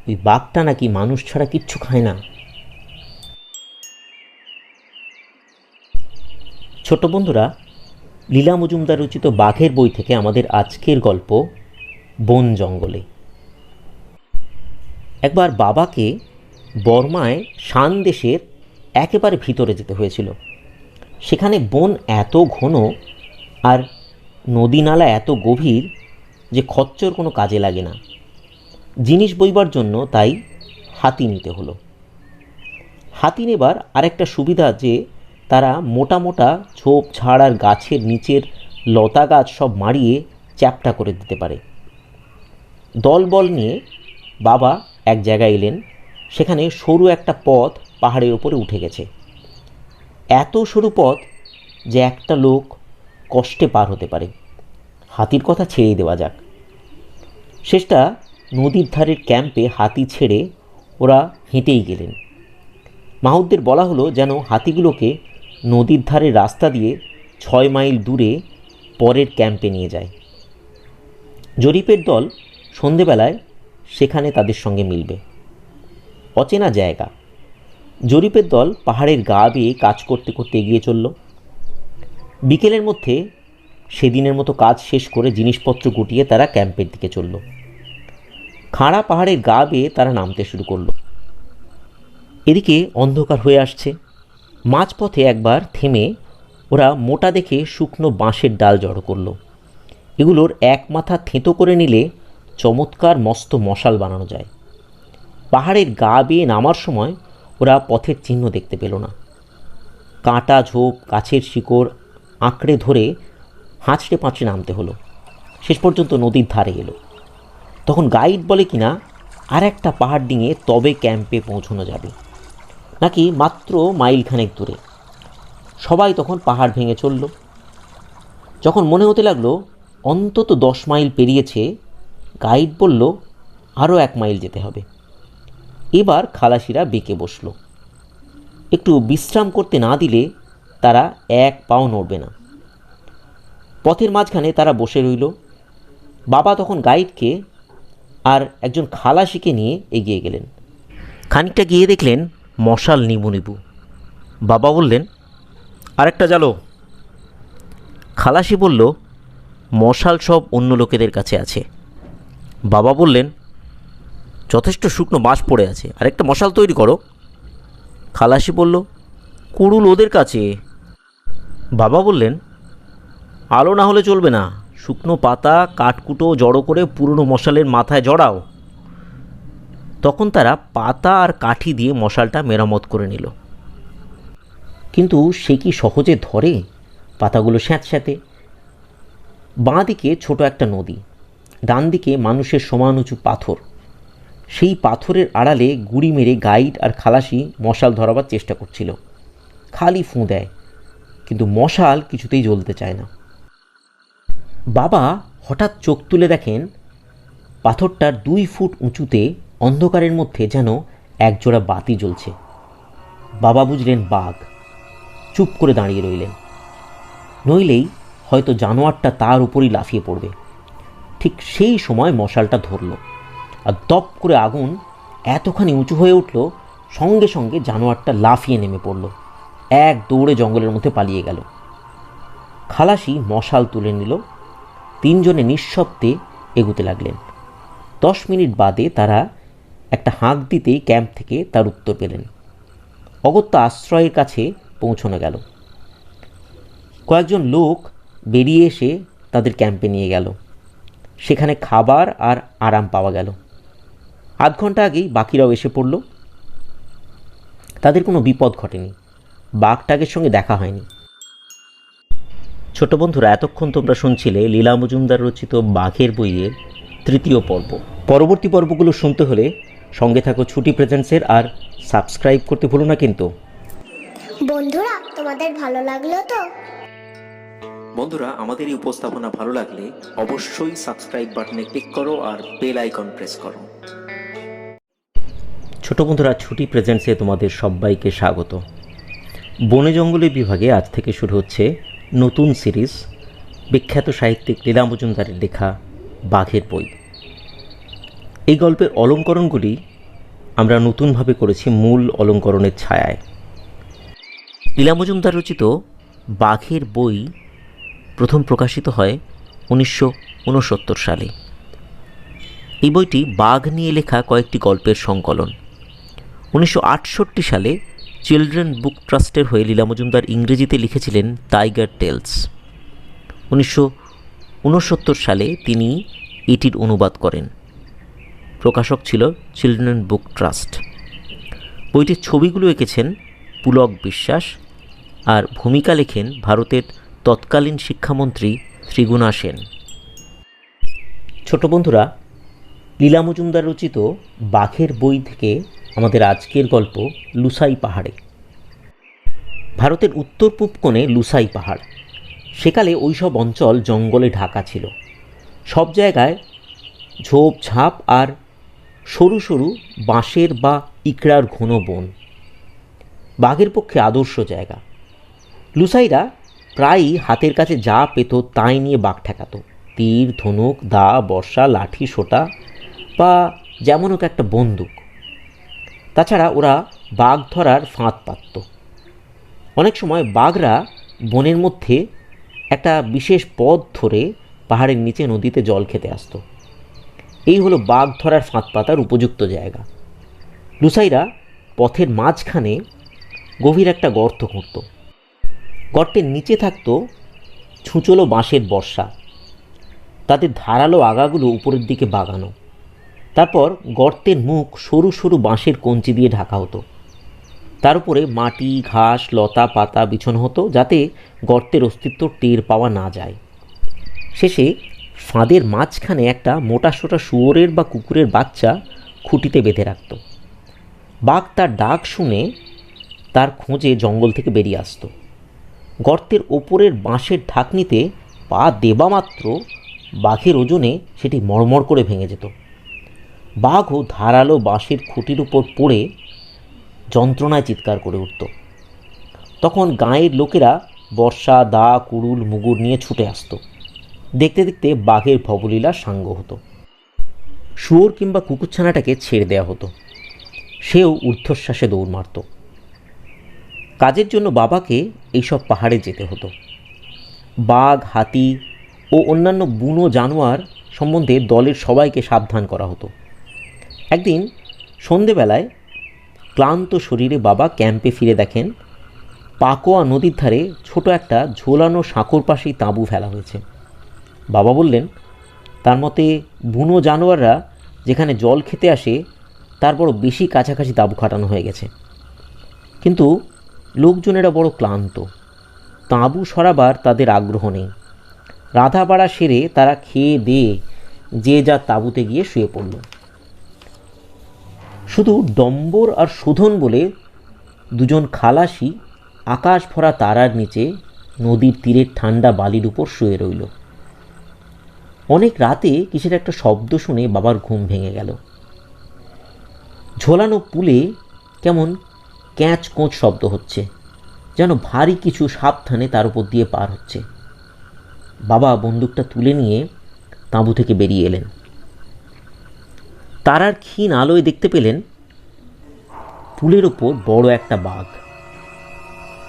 ওই বাঘটা নাকি মানুষ ছাড়া কিচ্ছু খায় না। ছোট বন্ধুরা, লীলা মজুমদার রচিত বাঘের বই থেকে আমাদের আজকের গল্প বন জঙ্গলে। একবার বাবাকে বর্মায় শান দেশের একেবারে ভিতরে যেতে হয়েছিল। সেখানে বন এত ঘন আর নদী নালা এত গভীর যে খচ্চর কোনো কাজে লাগে না। জিনিস বইবার জন্য তাই হাতি নিতে হলো। হাতি নেবার আরেকটা সুবিধা যে তারা মোটা মোটা ঝোপ ঝাড় আর গাছের নিচের লতা গাছ সব মারিয়ে চ্যাপ্টা করে দিতে পারে। দলবল নিয়ে বাবা এক জায়গায় এলেন। সেখানে সরু একটা পথ পাহাড়ের ওপরে উঠে গেছে। এত সরু পথ যে একটা লোক কষ্টে পার হতে পারে। হাতির কথা ছেড়েই দেওয়া যাক। শেষটা নদীর ধারের ক্যাম্পে হাতি ছেড়ে ওরা হেঁটেই গেলেন। মাহুতদের বলা হলো যেন হাতিগুলোকে নদীর ধারের রাস্তা দিয়ে 6 মাইল দূরে পরের ক্যাম্পে নিয়ে যায়। জরিপের দল সন্ধেবেলায় সেখানে তাদের সঙ্গে মিলবে। অচেনা জায়গা। জরিপের দল পাহাড়ের গা বেয়ে কাজ করতে করতে এগিয়ে চলল। বিকেলের মধ্যে সেদিনের মতো কাজ শেষ করে জিনিসপত্র গুটিয়ে তারা ক্যাম্পের দিকে চলল। খাড়া পাহাড়ের গা বেয়ে তারা নামতে শুরু করল। এদিকে অন্ধকার হয়ে আসছে। মাঝপথে একবার থেমে ওরা মোটা দেখে শুকনো বাঁশের ডাল জড়ো করল। এগুলোর এক মাথা থেঁতো করে নিলে চমৎকার মস্ত মশাল বানানো যায়। পাহাড়ের গা বেয়ে নামার সময় ওরা পথের চিহ্ন দেখতে পেল না। কাঁটা ঝোপ গাছের শিকড় আঁকড়ে ধরে হাঁচড়ে পাঁচড়ে নামতে হলো। শেষ পর্যন্ত নদীর ধারে এলো। তখন গাইড বলে কিনা আর একটা পাহাড় ডিঙে তবে ক্যাম্পে পৌঁছানো যাবে, নাকি মাত্র মাইলখানেক দূরে। সবাই তখন পাহাড় ভেঙে চলল। যখন মনে হতে লাগলো অন্তত 10 মাইল পেরিয়েছে, গাইড বলল আরও 1 মাইল যেতে হবে। এবার খালাসিরা বেঁকে বসল। একটু বিশ্রাম করতে না দিলে তারা এক পাও নড়বে না। পথের মাঝখানে তারা বসে রইল। বাবা তখন গাইডকে আর একজন খালাসিকে নিয়ে এগিয়ে গেলেন। খানিকটা গিয়ে দেখলেন মশাল নিবু নিবু। বাবা বললেন, আরেকটা জ্বালো। খালাসি বলল, মশাল সব অন্য লোকেদের কাছে আছে। বাবা বললেন, যথেষ্ট শুকনো বাঁশ পড়ে আছে, আরেকটা মশাল তৈরি করো। খালাসি বলল, কুড়ুল ওদের কাছে। বাবা বললেন, আলো না হলে চলবে না, শুকনো পাতা কাঠকুটো জড়ো করে পুরনো মশালের মাথায় জড়াও। তখন তারা পাতা আর কাঠি দিয়ে মশালটা মেরামত করে নিল। কিন্তু সে কি সহজে ধরে? পাতাগুলো স্যাঁতস্যাঁতে। বাঁ দিকে ছোট একটা নদী, ডান দিকে মানুষের সমান উঁচু পাথর। সেই পাথরের আড়ালে গুড়ি মেরে গাইড আর খালাসি মশাল ধরাবার চেষ্টা করছিল। খালি ফুঁ দেয়, কিন্তু মশাল কিছুতেই জ্বলতে চায় না। বাবা হঠাৎ চোখ তুলে দেখেন পাথরটার 2 ফুট উঁচুতে অন্ধকারের মধ্যে যেন একজোড়া বাতি জ্বলছে। বাবা বুঝলেন বাঘ। চুপ করে দাঁড়িয়ে রইলেন। নইলেই হয়তো জানোয়ারটা তার উপরই লাফিয়ে পড়বে। ঠিক সেই সময় মশালটা ধরল, আর দপ করে আগুন এতখানি উঁচু হয়ে উঠল, সঙ্গে সঙ্গে জানোয়ারটা লাফিয়ে নেমে পড়ল। এক দৌড়ে জঙ্গলের মধ্যে পালিয়ে গেল। খালাসি মশাল তুলে নিল। 3 জনে নিঃশব্দে এগুতে লাগলেন। 10 মিনিট বাদে তারা একটা হাঁক দিতেই ক্যাম্প থেকে তার উত্তর পেলেন। অগত্যা আশ্রয়ের কাছে পৌঁছানো গেল। কয়েকজন লোক বেরিয়ে এসে তাদের ক্যাম্পে নিয়ে গেল। সেখানে খাবার আর আরাম পাওয়া গেল। আধ ঘন্টা আগেই বাকিরাও এসে পড়ল। তাদের কোনো বিপদ ঘটেনি। বাঘটাকের সঙ্গে দেখা হয়নি। ছোট বন্ধুরা, এতক্ষণ তোমরা শুনছিলে লীলা মজুমদার রচিত বাঘের বইয়ের 3য় পর্ব। পরবর্তী পর্বগুলো শুনতে হলে সঙ্গে থাকো ছুটি প্রেজেন্টসের, আর সাবস্ক্রাইব করতে ভুলো না কিন্তু। বন্ধুরা, তোমাদের ভালো লাগলো তো? বন্ধুরা, আমাদের এই উপস্থাপনা ভালো লাগলে অবশ্যই সাবস্ক্রাইব বাটনে ক্লিক করো আর বেল আইকন প্রেস করো। ছোট বন্ধুরা, ছুটি প্রেজেন্টসে তোমাদের সবাইকে স্বাগত। বনে জঙ্গলে বিভাগে আজ থেকে শুরু হচ্ছে নতুন সিরিজ বিখ্যাত সাহিত্যিক লীলা মজুমদারের লেখা বাঘের বই। এই গল্পের অলঙ্করণগুলি আমরা নতুনভাবে করেছি মূল অলঙ্করণের ছায়ায়। লীলা মজুমদার রচিত বাঘের বই প্রথম প্রকাশিত হয় 1969 সালে। এই বইটি বাঘ নিয়ে লেখা কয়েকটি গল্পের সংকলন। 1968 সালে চিলড্রেন বুক ট্রাস্টের হয়ে লীলা মজুমদার ইংরেজিতে লিখেছিলেন টাইগার টেলস। 1969 সালে তিনি এটির অনুবাদ করেন। প্রকাশক ছিল চিলড্রেন বুক ট্রাস্ট। বইটির ছবিগুলো এঁকেছেন পুলক বিশ্বাস, আর ভূমিকা লেখেন ভারতের তৎকালীন শিক্ষামন্ত্রী ত্রিগুণা সেন। ছোট বন্ধুরা, লীলা মজুমদার রচিত বাঘের বই থেকে আমাদের আজকের গল্প লুসাই পাহাড়ে। ভারতের উত্তর পূব কোণে লুসাই পাহাড়। সেকালে ওইসব অঞ্চল জঙ্গলে ঢাকা ছিল। সব জায়গায় ঝোপঝাপ আর সরু সরু বাঁশের বা ইকড়ার ঘন বন। বাঘের পক্ষে আদর্শ জায়গা। লুসাইরা প্রায়ই হাতের কাছে যা পেত তাই নিয়ে বাঘ ঠেকাতো। তীর, ধনুক, দা, বর্ষা, লাঠি, সোঁটা বা যেমন হোক একটা বন্দুক। তাছাড়া ওরা বাঘ ধরার ফাঁদ পাতত। অনেক সময় বাঘরা বনের মধ্যে একটা বিশেষ পথ ধরে পাহাড়ের নিচে নদীতে জল খেতে আসতো। এই হলো বাঘ ধরার ফাঁদ পাতার উপযুক্ত জায়গা। লুসাইরা পথের মাঝখানে গভীর একটা গর্ত খুঁড়ত। গর্তের নিচে থাকত ছুঁচলো বাঁশের বর্ষা। তাদের ধারালো আগাগুলো উপরের দিকে বাগানো। তারপর গর্তের মুখ সরু সরু বাঁশের কঞ্চি দিয়ে ঢাকা হতো। তার উপরে মাটি, ঘাস, লতা পাতা বিছানো হতো যাতে গর্তের অস্তিত্ব টের পাওয়া না যায়। শেষে ফাঁদের মাঝখানে একটা মোটাসোটা শুয়োরের বা কুকুরের বাচ্চা খুঁটিতে বেঁধে রাখত। বাঘ তার ডাক শুনে তার খোঁজে জঙ্গল থেকে বেরিয়ে আসতো। গর্তের ওপরের বাঁশের ঢাকনিতে পা দেবা মাত্র বাঘের ওজনে সেটি মড়মড় করে ভেঙে যেত। বাঘও ধারালো বাঁশের খুঁটির উপর পড়ে যন্ত্রণায় চিৎকার করে উঠত। তখন গাঁয়ের লোকেরা বর্ষা, দা, কুড়ুল, মুগুর নিয়ে ছুটে আসতো। দেখতে দেখতে বাঘের ভবলীলা সাঙ্গ হতো। শুয়োর কিংবা কুকুরছানাটাকে ছেড়ে দেওয়া হতো। সেও ঊর্ধ্বশ্বাসে দৌড় মারত। কাজের জন্য বাবাকে এইসব পাহাড়ে যেতে হতো। বাঘ, হাতি ও অন্যান্য বুনো জানোয়ার সম্বন্ধে দলের সবাইকে সাবধান করা হতো। একদিন সন্ধেবেলায় ক্লান্ত শরীরে বাবা ক্যাম্পে ফিরে দেখেন পাকোয়া নদীর ধারে ছোট একটা ঝোলানো সাঁকোর পাশেই তাঁবু ফেলা হয়েছে। বাবা বললেন, তার মতে বুনো জানোয়াররা যেখানে জল খেতে আসে তার বড় বেশি কাছাকাছি তাঁবু খাটানো হয়ে গেছে। কিন্তু লোকজনেরা বড় ক্লান্ত। তাঁবু সরাবার তাদের আগ্রহ নেই। রাধা বাড়া সেরে তারা খেয়ে দিয়ে যে যা তাঁবুতে গিয়ে শুয়ে পড়ল। শুধু ডম্বর আর শোধন বলে দুজন খালাসি আকাশ ভরা তারার নিচে নদীর তীরের ঠান্ডা বালির উপর শুয়ে রইল। অনেক রাতে কিসের একটা শব্দ শুনে বাবার ঘুম ভেঙে গেল। ঝোলানো পুলে কেমন ক্যাঁচ কোঁচ শব্দ হচ্ছে, যেন ভারী কিছু সাবধানে তার উপর দিয়ে পার হচ্ছে। বাবা বন্দুকটা তুলে নিয়ে তাঁবু থেকে বেরিয়ে এলেন। তারার ক্ষীণ আলোয় দেখতে পেলেন পুলের ওপর বড় একটা বাঘ।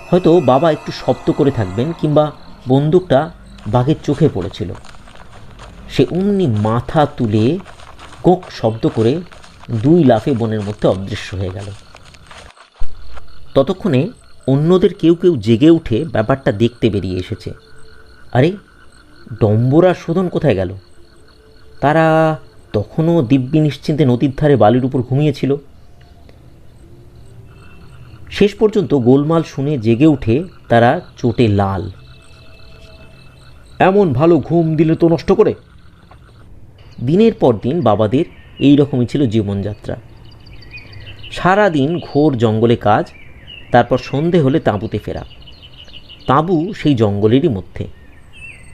হয়তো বাবা একটু শব্দ করে থাকবেন কিংবা বন্দুকটা বাঘের চোখে পড়েছিল। সে অমনি মাথা তুলে কোঁক শব্দ করে দুই লাফে বনের মধ্যে অদৃশ্য হয়ে গেল। ততক্ষণে অন্যদের কেউ কেউ জেগে উঠে ব্যাপারটা দেখতে বেরিয়ে এসেছে। আরে, ডম্বর আর শোধন কোথায় গেল? তারা তখনও দিব্যি নিশ্চিন্তে নদীর ধারে বালির উপর ঘুমিয়েছিল। শেষ পর্যন্ত গোলমাল শুনে জেগে উঠে তারা চোটে লাল। এমন ভালো ঘুম দিলে তো নষ্ট করে। দিনের পর দিন বাবাদের এই রকমই ছিল জীবনযাত্রা। সারা দিন ঘোর জঙ্গলে কাজ, তারপর সন্ধে হলে তাঁবুতে ফেরা। তাঁবু সেই জঙ্গলেরই মধ্যে।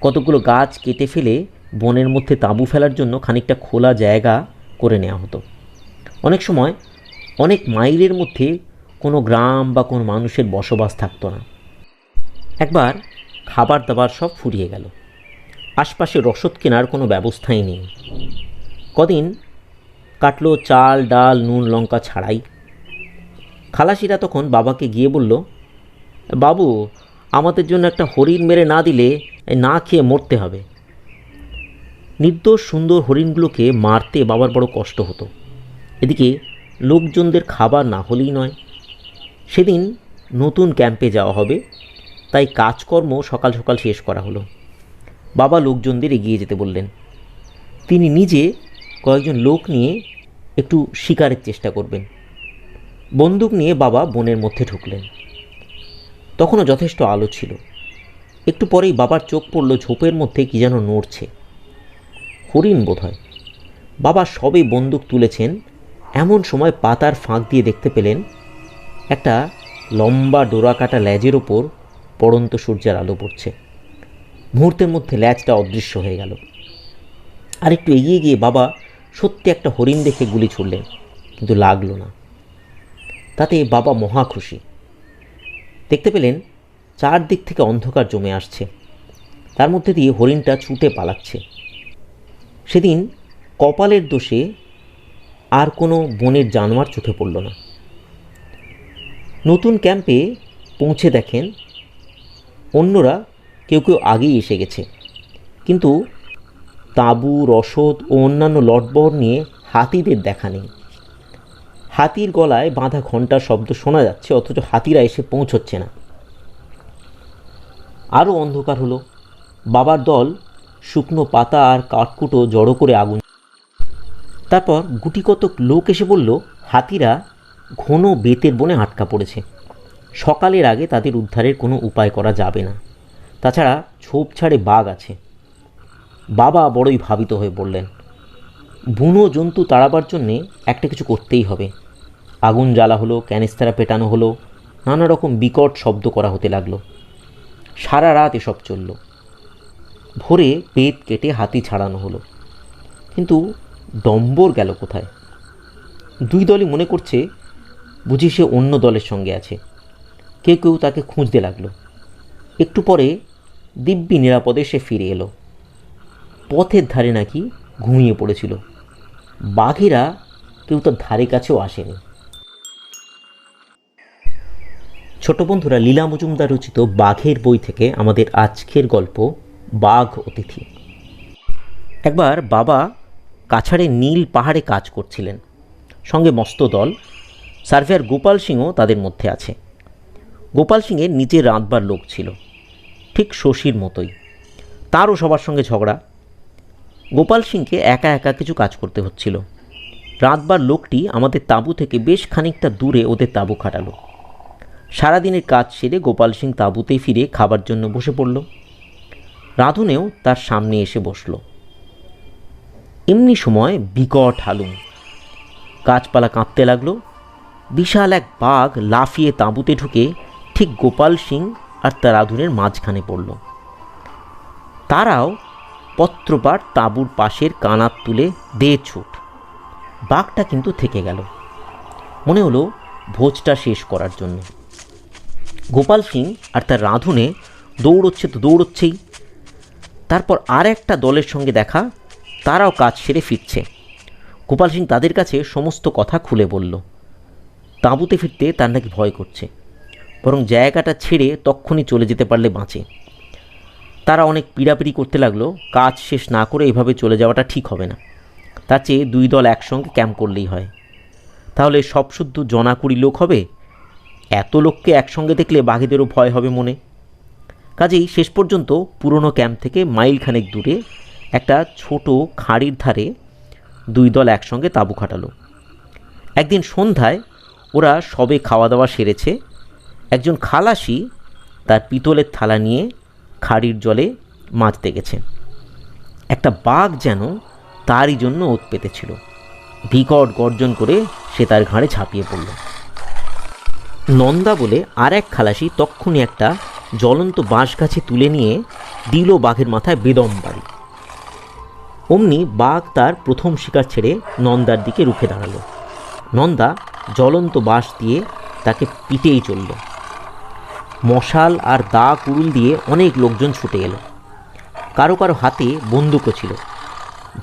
কতগুলো গাছ কেটে ফেলে বনের মধ্যে তাঁবু ফেলার জন্য খানিকটা খোলা জায়গা করে নেওয়া হতো। অনেক সময় অনেক মাইলের মধ্যে কোনো গ্রাম বা কোনো মানুষের বসবাস থাকতো না। একবার খাবার দাবার সব ফুরিয়ে গেল। আশপাশে রসদ কেনার কোনো ব্যবস্থাই নেই। কদিন কাটলো চাল ডাল নুন লঙ্কা ছাড়াই। খালাসিরা তখন বাবাকে গিয়ে বলল, বাবু, আমাদের জন্য একটা হরিণ মেরে না দিলে না খেয়ে মরতে হবে। নির্দোষ সুন্দর হরিণগুলোকে মারতে বাবার বড় কষ্ট হতো। এদিকে লোকজনদের খাবার না হলেই নয়। সেদিন নতুন ক্যাম্পে যাওয়া হবে, তাই কাজকর্ম সকাল সকাল শেষ করা হলো। বাবা লোকজনদের এগিয়ে যেতে বললেন। তিনি নিজে কয়েকজন লোক নিয়ে একটু শিকারের চেষ্টা করবেন। বন্দুক নিয়ে বাবা বনের মধ্যে ঢুকলেন। তখনও যথেষ্ট আলো ছিল। একটু পরেই বাবার চোখ পড়ল ঝোপের মধ্যে কি যেন নড়ছে। হরিণ বোধ হয়। বাবা সবে বন্দুক তুলেছেন, এমন সময় পাতার ফাঁক দিয়ে দেখতে পেলেন একটা লম্বা ডোরাকাটা ল্যাজের ওপর পড়ন্ত সূর্যের আলো পড়ছে। মুহূর্তের মধ্যে ল্যাজটা অদৃশ্য হয়ে গেল। আর একটু এগিয়ে গিয়ে বাবা সত্যি একটা হরিণ দেখে গুলি ছুড়লেন, কিন্তু লাগলো না। তাতে বাবা মহা খুশি। দেখতে পেলেন চারদিক থেকে অন্ধকার জমে আসছে, তার মধ্যে দিয়ে হরিণটা ছুটে পালাচ্ছে। সেদিন কপালের দোষে আর কোনো বনের জানোয়ার চোখে পড়ল না। নতুন ক্যাম্পে পৌঁছে দেখেন অন্যরা কেউ কেউ আগেই এসে গেছে, কিন্তু তাঁবু রসদ ও অন্যান্য লটবহর নিয়ে হাতিদের দেখা নেই। হাতির গলায় বাঁধা ঘণ্টার শব্দ শোনা যাচ্ছে, অথচ হাতিরা এসে পৌঁছচ্ছে না। আরও অন্ধকার হলো। বাবার দল শুকনো পাতা আর কাঠকুটো জড়ো করে আগুন। তারপর গুটিকতক লোক এসে বলল, হাতিরা ঘন বেতের বনে আটকা পড়েছে। সকালের আগে তাদের উদ্ধারের কোনো উপায় করা যাবে না, তাছাড়া ঝোপঝাড়ে বাঘ আছে। বাবা বড়ই ভাবিত হয়ে পড়লেন। বুনো জন্তু তাড়াবার জন্যে একটা কিছু করতেই হবে। আগুন জ্বালা হলো, ক্যানিস্তারা পেটানো হলো, নানা রকম বিকট শব্দ করা হতে লাগলো। সারা রাত এসব চলল। ভোরে পেট কেটে হাতি ছাড়ানো হলো, কিন্তু ডম্বর গেল কোথায়? দুই দলই মনে করছে বুঝি সে অন্য দলের সঙ্গে আছে। কেউ কেউ তাকে খুঁজতে লাগলো। একটু পরে দিব্যি নিরাপদে সে ফিরে এলো। পথের ধারে নাকি ঘুমিয়ে পড়েছিল। বাঘেরা কেউ তার ধারে কাছেও আসেনি। ছোট বন্ধুরা, লীলা মজুমদার রচিত বাঘের বই থেকে আমাদের আজকের গল্প বাঘ অতিথি। একবার বাবা কাছাড়ের নীল পাহাড়ে কাজ করছিলেন, সঙ্গে মস্ত দল। সার্ভেয়ার গোপাল সিংও তাদের মধ্যে আছে। গোপাল সিংয়ের নিজের রাঁধবার লোক ছিল, ঠিক শশীর মতোই। তারও সবার সঙ্গে ঝগড়া। গোপাল সিংকে একা একা কিছু কাজ করতে হচ্ছিল। রাঁধবার লোকটি আমাদের তাঁবু থেকে বেশ খানিকটা দূরে ওদের তাঁবু খাটালো। সারাদিনের কাজ সেরে গোপাল সিং তাঁবুতে ফিরে খাবার জন্য বসে পড়ল। রাঁধুনেও তার সামনে এসে বসল। এমনি সময় বিকট হালুম, গাছপালা কাঁপতে লাগলো। বিশাল এক বাঘ লাফিয়ে তাঁবুতে ঢুকে ঠিক গোপাল সিং আর তার রাঁধুনের মাঝখানে পড়ল। তারাও পত্রপাট তাঁবুর পাশের কানাত তুলে দে ছুট। বাঘটা কিন্তু থেকে গেল। মনে হলো ভোজটা শেষ করার জন্য। গোপাল সিং আর তার রাঁধুনে দৌড়চ্ছে তো দৌড়চ্ছেই। তারপর আর একটা দলের সঙ্গে দেখা, তারাও কাজ সেরে ফিরছে। গোপাল সিং তাদের কাছে সমস্ত কথা খুলে বলল। তাঁবুতে ফিরতে তার নাকি ভয় করছে, বরং জায়গাটা ছেড়ে তক্ষুনি চলে যেতে পারলে বাঁচে। তারা অনেক পীড়াপিড়ি করতে লাগলো। কাজ শেষ না করে এভাবে চলে যাওয়াটা ঠিক হবে না, তার চেয়ে দুই দল একসঙ্গে ক্যাম্প করলেই হয়। তাহলে সব শুদ্ধ জনাকুড়ি লোক হবে। এত লোককে একসঙ্গে দেখলে বাঘেদেরও ভয় হবে মনে। কাজেই শেষ পর্যন্ত পুরনো ক্যাম্প থেকে মাইলখানেক দূরে একটা ছোট খাঁড়ির ধারে দুই দল একসঙ্গে তাঁবু খাটালো। একদিন সন্ধ্যায় ওরা সবে খাওয়া দাওয়া সেরেছে। একজন খালাসি তার পিতলের থালা নিয়ে খাঁড়ির জলে মাজতে গেছে। একটা বাঘ যেন তারই জন্য ওত পেতেছিল। বিকট গর্জন করে সে তার ঘাড়ে ঝাঁপিয়ে পড়ল। নন্দা বলে আর এক খালাসি তক্ষুনি একটা জ্বলন্ত বাঁশ গাছে তুলে নিয়ে দিল বাঘের মাথায় বেদম বাড়ি। অমনি বাঘ তার প্রথম শিকার ছেড়ে নন্দার দিকে রুখে দাঁড়ালো। নন্দা জ্বলন্ত বাঁশ দিয়ে তাকে পিটেই চলল। মশাল আর দা কুড়ুল দিয়ে অনেক লোকজন ছুটে এলো। কারো কারো হাতে বন্দুকও ছিল।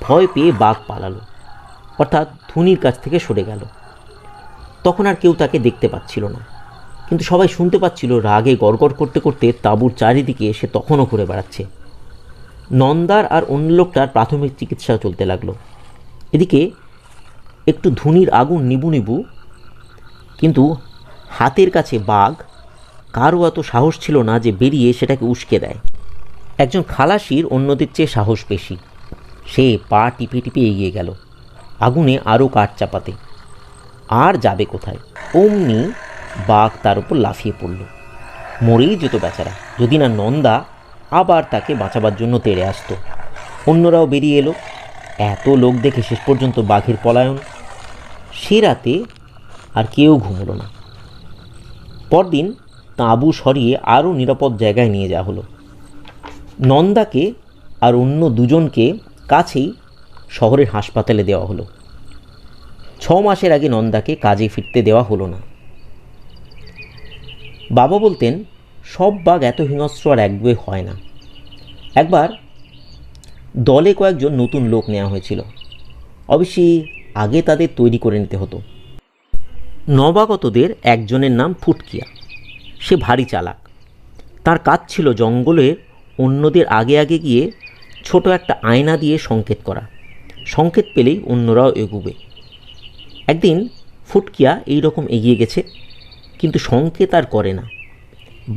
ভয় পেয়ে বাঘ পালালো, অর্থাৎ ধুনির কাছ থেকে সরে গেল। তখন আর কেউ তাকে দেখতে পাচ্ছিল না, কিন্তু সবাই শুনতে পাচ্ছিল রাগে গড়গড় করতে করতে তাঁবুর চারিদিকে সে তখনও ঘুরে বেড়াচ্ছে। নন্দার আর অন্য লোকটার প্রাথমিক চিকিৎসা চলতে লাগলো। এদিকে একটু ধুনির আগুন নিবু নিবু, কিন্তু হাতের কাছে বাঘ। কারও এত সাহস ছিল না যে বেরিয়ে সেটাকে উস্কে দেয়। একজন খালাসির অন্যদের চেয়ে সাহস বেশি। সে পা টিপে টিপে এগিয়ে গেল আগুনে আরও কাঠ চাপাতে। আর যাবে কোথায়? অমনি বাঘ তার উপর লাফিয়ে পড়ল। মরেই যেত বেচারা, যদি না নন্দা আবার তাকে বাঁচাবার জন্য তেড়ে আসতো। অন্যরাও বেরিয়ে এলো। এত লোক দেখে শেষ পর্যন্ত বাঘের পলায়ন। সে রাতে আর কেউ ঘুমল না। পরদিন তাঁবু সরিয়ে আরও নিরাপদ জায়গায় নিয়ে যাওয়া হলো। নন্দাকে আর অন্য দুজনকে কাছেই শহরের হাসপাতালে দেওয়া হলো। 6 মাসের আগে নন্দাকে কাজে ফিরতে দেওয়া হলো না। বাবা বলতেন, সব বাঘ এত হিংস্র আর একগুঁয়ে হয় না। একবার দলে কয়েকজন নতুন লোক নেওয়া হয়েছিল। অবশ্যই আগে তাদের তৈরি করে নিতে হতো। নবাগতদের একজনের নাম ফুটকিয়া। সে ভারী চালাক। তার কাজ ছিল জঙ্গলের অন্যদের আগে আগে গিয়ে ছোট একটা আয়না দিয়ে সংকেত করা। সংকেত পেলেই অন্যরাও এগুবে। একদিন ফুটকিয়া এই রকম এগিয়ে গেছে, কিন্তু সংকেত আর করে না।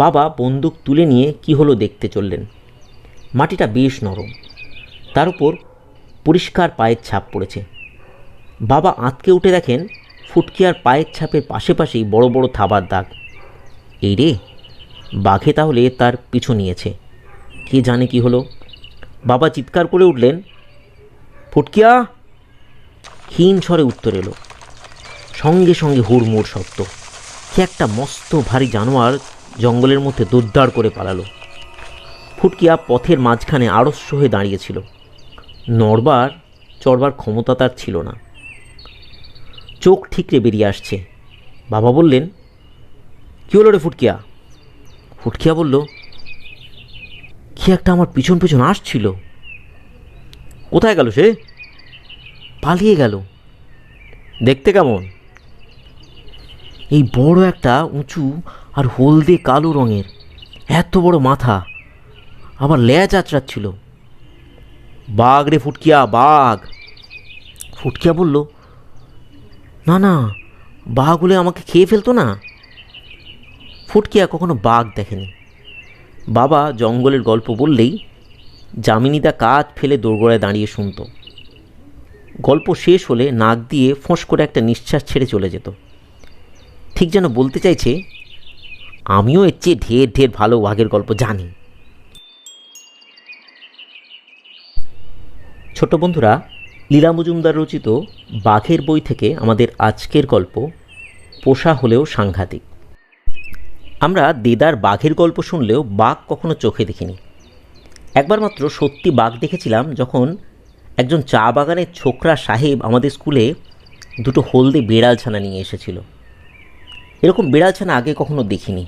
বাবা বন্দুক তুলে নিয়ে কি হলো দেখতে চললেন। মাটিটা বেশ নরম, তার উপর পরিষ্কার পায়ের ছাপ পড়েছে। বাবা আঁতকে উঠে দেখেন ফুটকিয়ার পায়ের ছাপের পাশে পাশেই বড় বড় থাবার দাগ। এই রে, বাঘে তাহলে তার পিছু নিয়েছে। কে জানে কি হলো। বাবা চিৎকার করে উঠলেন, ফুটকিয়া! ক্ষীণ স্বরে উত্তর এলো। সঙ্গে সঙ্গে হুড়মুড় শব্দ। কি একটা মস্ত ভারী জানোয়ার জঙ্গলের মধ্যে দৌড় করে পালালো। ফুটকিয়া পথের মাঝখানে আড়স্য হয়ে দাঁড়িয়েছিল। নড়বার চড়বার ক্ষমতা তার ছিল না। চোখ ঠিকরে বেরিয়ে আসছে। বাবা বললেন, কী হলো রে ফুটকিয়া? ফুটকিয়া বলল, কি একটা আমার পিছন পিছন আসছিল। কোথায় গেল সে? পালিয়ে গেল। দেখতে কেমন? এই বড় একটা উঁচু আর হলদে কালো রঙের, এত বড় মাথা, আবার লেজ আঁচড়াচ্ছিল। বাঘ রে ফুটকিয়া, বাঘ! ফুটকিয়া বলল, না না, বাঘ হলে আমাকে খেয়ে ফেলতো না। ফুটকিয়া কখনো বাঘ দেখেনি। বাবা জঙ্গলের গল্প বললেই যামিনীদা কাজ ফেলে দোরগোড়ায় দাঁড়িয়ে শুনত। গল্প শেষ হলে নাক দিয়ে ফোঁস করে একটা নিঃশ্বাস ছেড়ে চলে যেত, ঠিক যেন বলতে চাইছে, আমিও এর চেয়ে ঢের ঢের ভালো বাঘের গল্প জানি। ছোট বন্ধুরা, লীলা মজুমদার রচিত বাঘের বই থেকে আমাদের আজকের গল্প পোষা হলেও সাংঘাতিক। আমরা দেদার বাঘের গল্প শুনলেও বাঘ কখনো চোখে দেখিনি। একবার মাত্র সত্যি বাঘ দেখেছিলাম, যখন একজন চা বাগানের ছোকরা সাহেব আমাদের স্কুলে দুটো হলদে বেড়ালছানা নিয়ে এসেছিল। এরকম বেড়ালছানা আগে কখনো দেখিনি।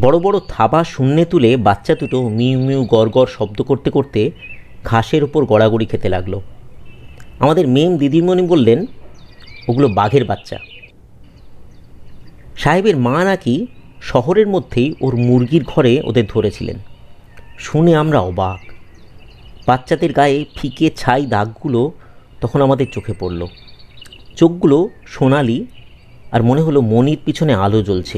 বড় বড় থাবা শূন্যে তুলে বাচ্চা দুটো মিউ মিউ গড় গড় শব্দ করতে করতে ঘাসের ওপর গড়াগড়ি খেতে লাগলো। আমাদের মেম দিদিমণি বললেন, ওগুলো বাঘের বাচ্চা। সাহেবের মা নাকি শহরের মধ্যেই ওর মুরগির ঘরে ওদের ধরেছিলেন। শুনে আমরা অবাক। বাচ্চাদের গায়ে ফিকে ছাই দাগগুলো তখন আমাদের চোখে পড়ল। চোখগুলো সোনালি, আর মনে হলো মনির পিছনে আলো জ্বলছে।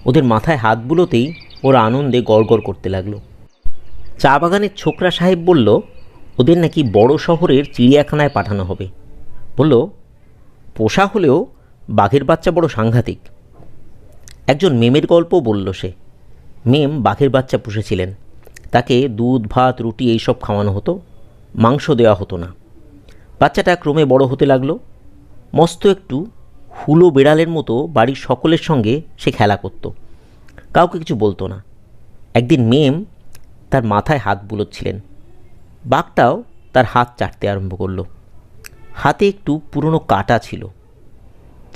ওদের মাথায় হাত বুলোতেই ওরা আনন্দে গড়গড় করতে লাগলো। চা বাগানের ছোকরা সাহেব বলল, ওদের নাকি বড় শহরের চিড়িয়াখানায় পাঠানো হবে। বলল, পোষা হলেও বাঘের বাচ্চা বড় সাংঘাতিক। একজন মেমের গল্প বলল সে। মেম বাঘের বাচ্চা পুষেছিলেন। তাকে দুধ ভাত রুটি এইসব খাওয়ানো হতো, মাংস দেওয়া হতো না। বাচ্চাটা ক্রমে বড় হতে লাগলো। মস্ত একটু হুলো বেড়ালের মতো বাড়ির সকলের সঙ্গে সে খেলা করত, কাউকে কিছু বলতো না। একদিন মেম তার মাথায় হাত বুলোচ্ছিলেন। বাঘটাও তার হাত চাটতে আরম্ভ করলো। হাতে একটু পুরনো কাটা ছিল।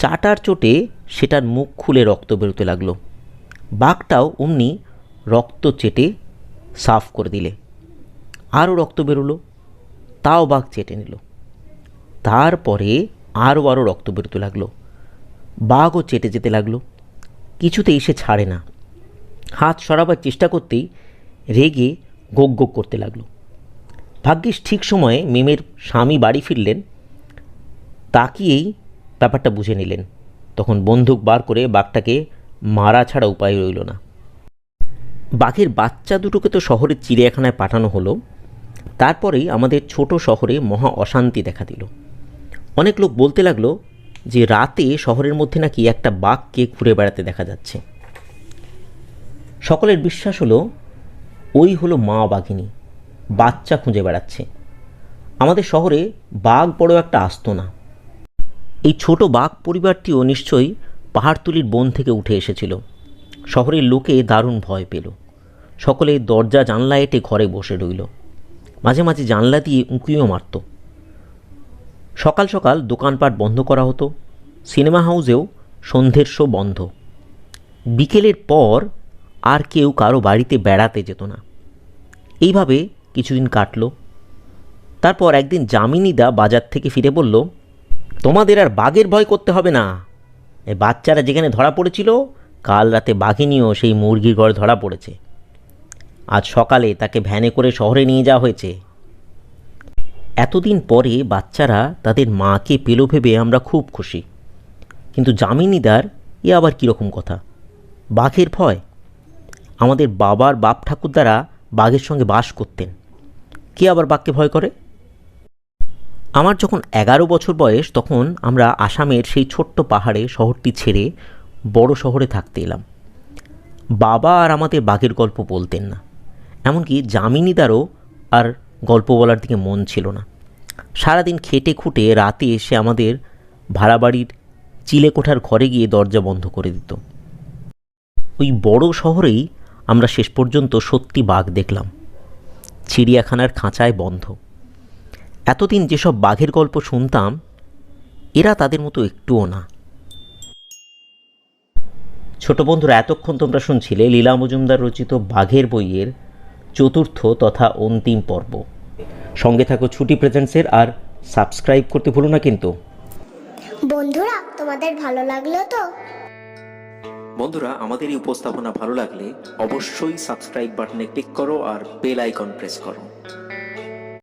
চাটার চোটে সেটার মুখ খুলে রক্ত বেরোতে লাগলো। বাঘটাও অমনি রক্ত চেটে সাফ করে দিলে। আরও রক্ত বেরোলো, তাও বাঘ চেটে নিল। তারপরে আরও রক্ত বেরোতে লাগলো, বাঘও চেটে যেতে লাগলো। কিছুতেই সে ছাড়ে না। হাত সরাবার চেষ্টা করতেই রেগে গোগ গোগ করতে লাগলো। ভাগ্যিস ঠিক সময়ে মিমের স্বামী বাড়ি ফিরলেন, তাকিয়েই ব্যাপারটা বুঝে নিলেন। তখন বন্দুক বার করে বাঘটাকে মারা ছাড়া উপায় রইল না। বাঘের বাচ্চা দুটোকে তো শহরের চিড়িয়াখানায় পাঠানো হলো। তারপরেই আমাদের ছোট শহরে মহা অশান্তি দেখা দিল। অনেক লোক বলতে লাগলো যে রাতে শহরের মধ্যে নাকি একটা বাঘকে ঘুরে বেড়াতে দেখা যাচ্ছে। সকলের বিশ্বাস হলো ওই হলো মা বাঘিনী, বাচ্চা খুঁজে বেড়াচ্ছে। আমাদের শহরে বাঘ বড় একটা আসতো না। এই ছোট বাঘ পরিবারটিও নিশ্চয়ই পাহাড়তলির বন থেকে উঠে এসেছিল। শহরের লোকে দারুণ ভয় পেল। সকলে দরজা জানলা এঁটে ঘরে বসে রইল। মাঝে মাঝে জানলা দিয়ে উঁকিও মারত। সকাল সকাল দোকানপাট বন্ধ করা হতো। সিনেমা হাউসেও সন্ধ্যের শো বন্ধ। বিকেলের পর আর কেউ কারো বাড়িতে বেড়াতে যেত না। এইভাবে কিছুদিন কাটল। তারপর একদিন যামিনীদা বাজার থেকে ফিরে বলল, তোমাদের আর বাঘের ভয় করতে হবে না। এই বাচ্চারা যেখানে ধরা পড়েছিল, কাল রাতে বাঘিনীও সেই মুরগির ঘরে ধরা পড়েছে। আজ সকালে তাকে ভ্যানে করে শহরে নিয়ে যাওয়া হয়েছে। এতদিন পরে বাচ্চারা তাদের মাকে পেল ভেবে আমরা খুব খুশি। কিন্তু যামিনীদার এ আবার কীরকম কথা? বাঘের ভয়? আমাদের বাবার বাপ ঠাকুরদারা বাঘের সঙ্গে বাস করতেন। কে আবার বাঘকে ভয় করে? আমার যখন 11 বছর বয়স, তখন আমরা আসামের সেই ছোট্ট পাহাড়ে শহরটি ছেড়ে বড় শহরে থাকতে এলাম। বাবা আর আমাদের বাঘের গল্প বলতেন না। এমনকি যামিনীদারও আর গল্প বলার দিকে মন ছিল না। সারাদিন খেটে খুঁটে রাতে এসে আমাদের ভাড়া বাড়ির চিলেকোঠার ঘরে গিয়ে দরজা বন্ধ করে দিত। ওই বড় শহরেই আমরা শেষ পর্যন্ত সত্যি বাঘ দেখলাম, চিড়িয়াখানার খাঁচায় বন্ধ। এতদিন যেসব বাঘের গল্প শুনতাম, এরা তাদের মতো একটুও না। ছোট বন্ধুরা, এতক্ষণ তোমরা শুনছিলে লীলা মজুমদার রচিত বাঘের বইয়ের চতুর্থ তথা অন্তিম পর্ব। সঙ্গে থাকো ছুটি প্রেজেন্টসের, আর সাবস্ক্রাইব করতে ভুলো না কিন্তু। বন্ধুরা, তোমাদের ভালো লাগলো তো? বন্ধুরা, আমাদের এই উপস্থাপনা ভালো লাগলে অবশ্যই সাবস্ক্রাইব বাটনে ক্লিক করো আর বেল আইকন প্রেস করো।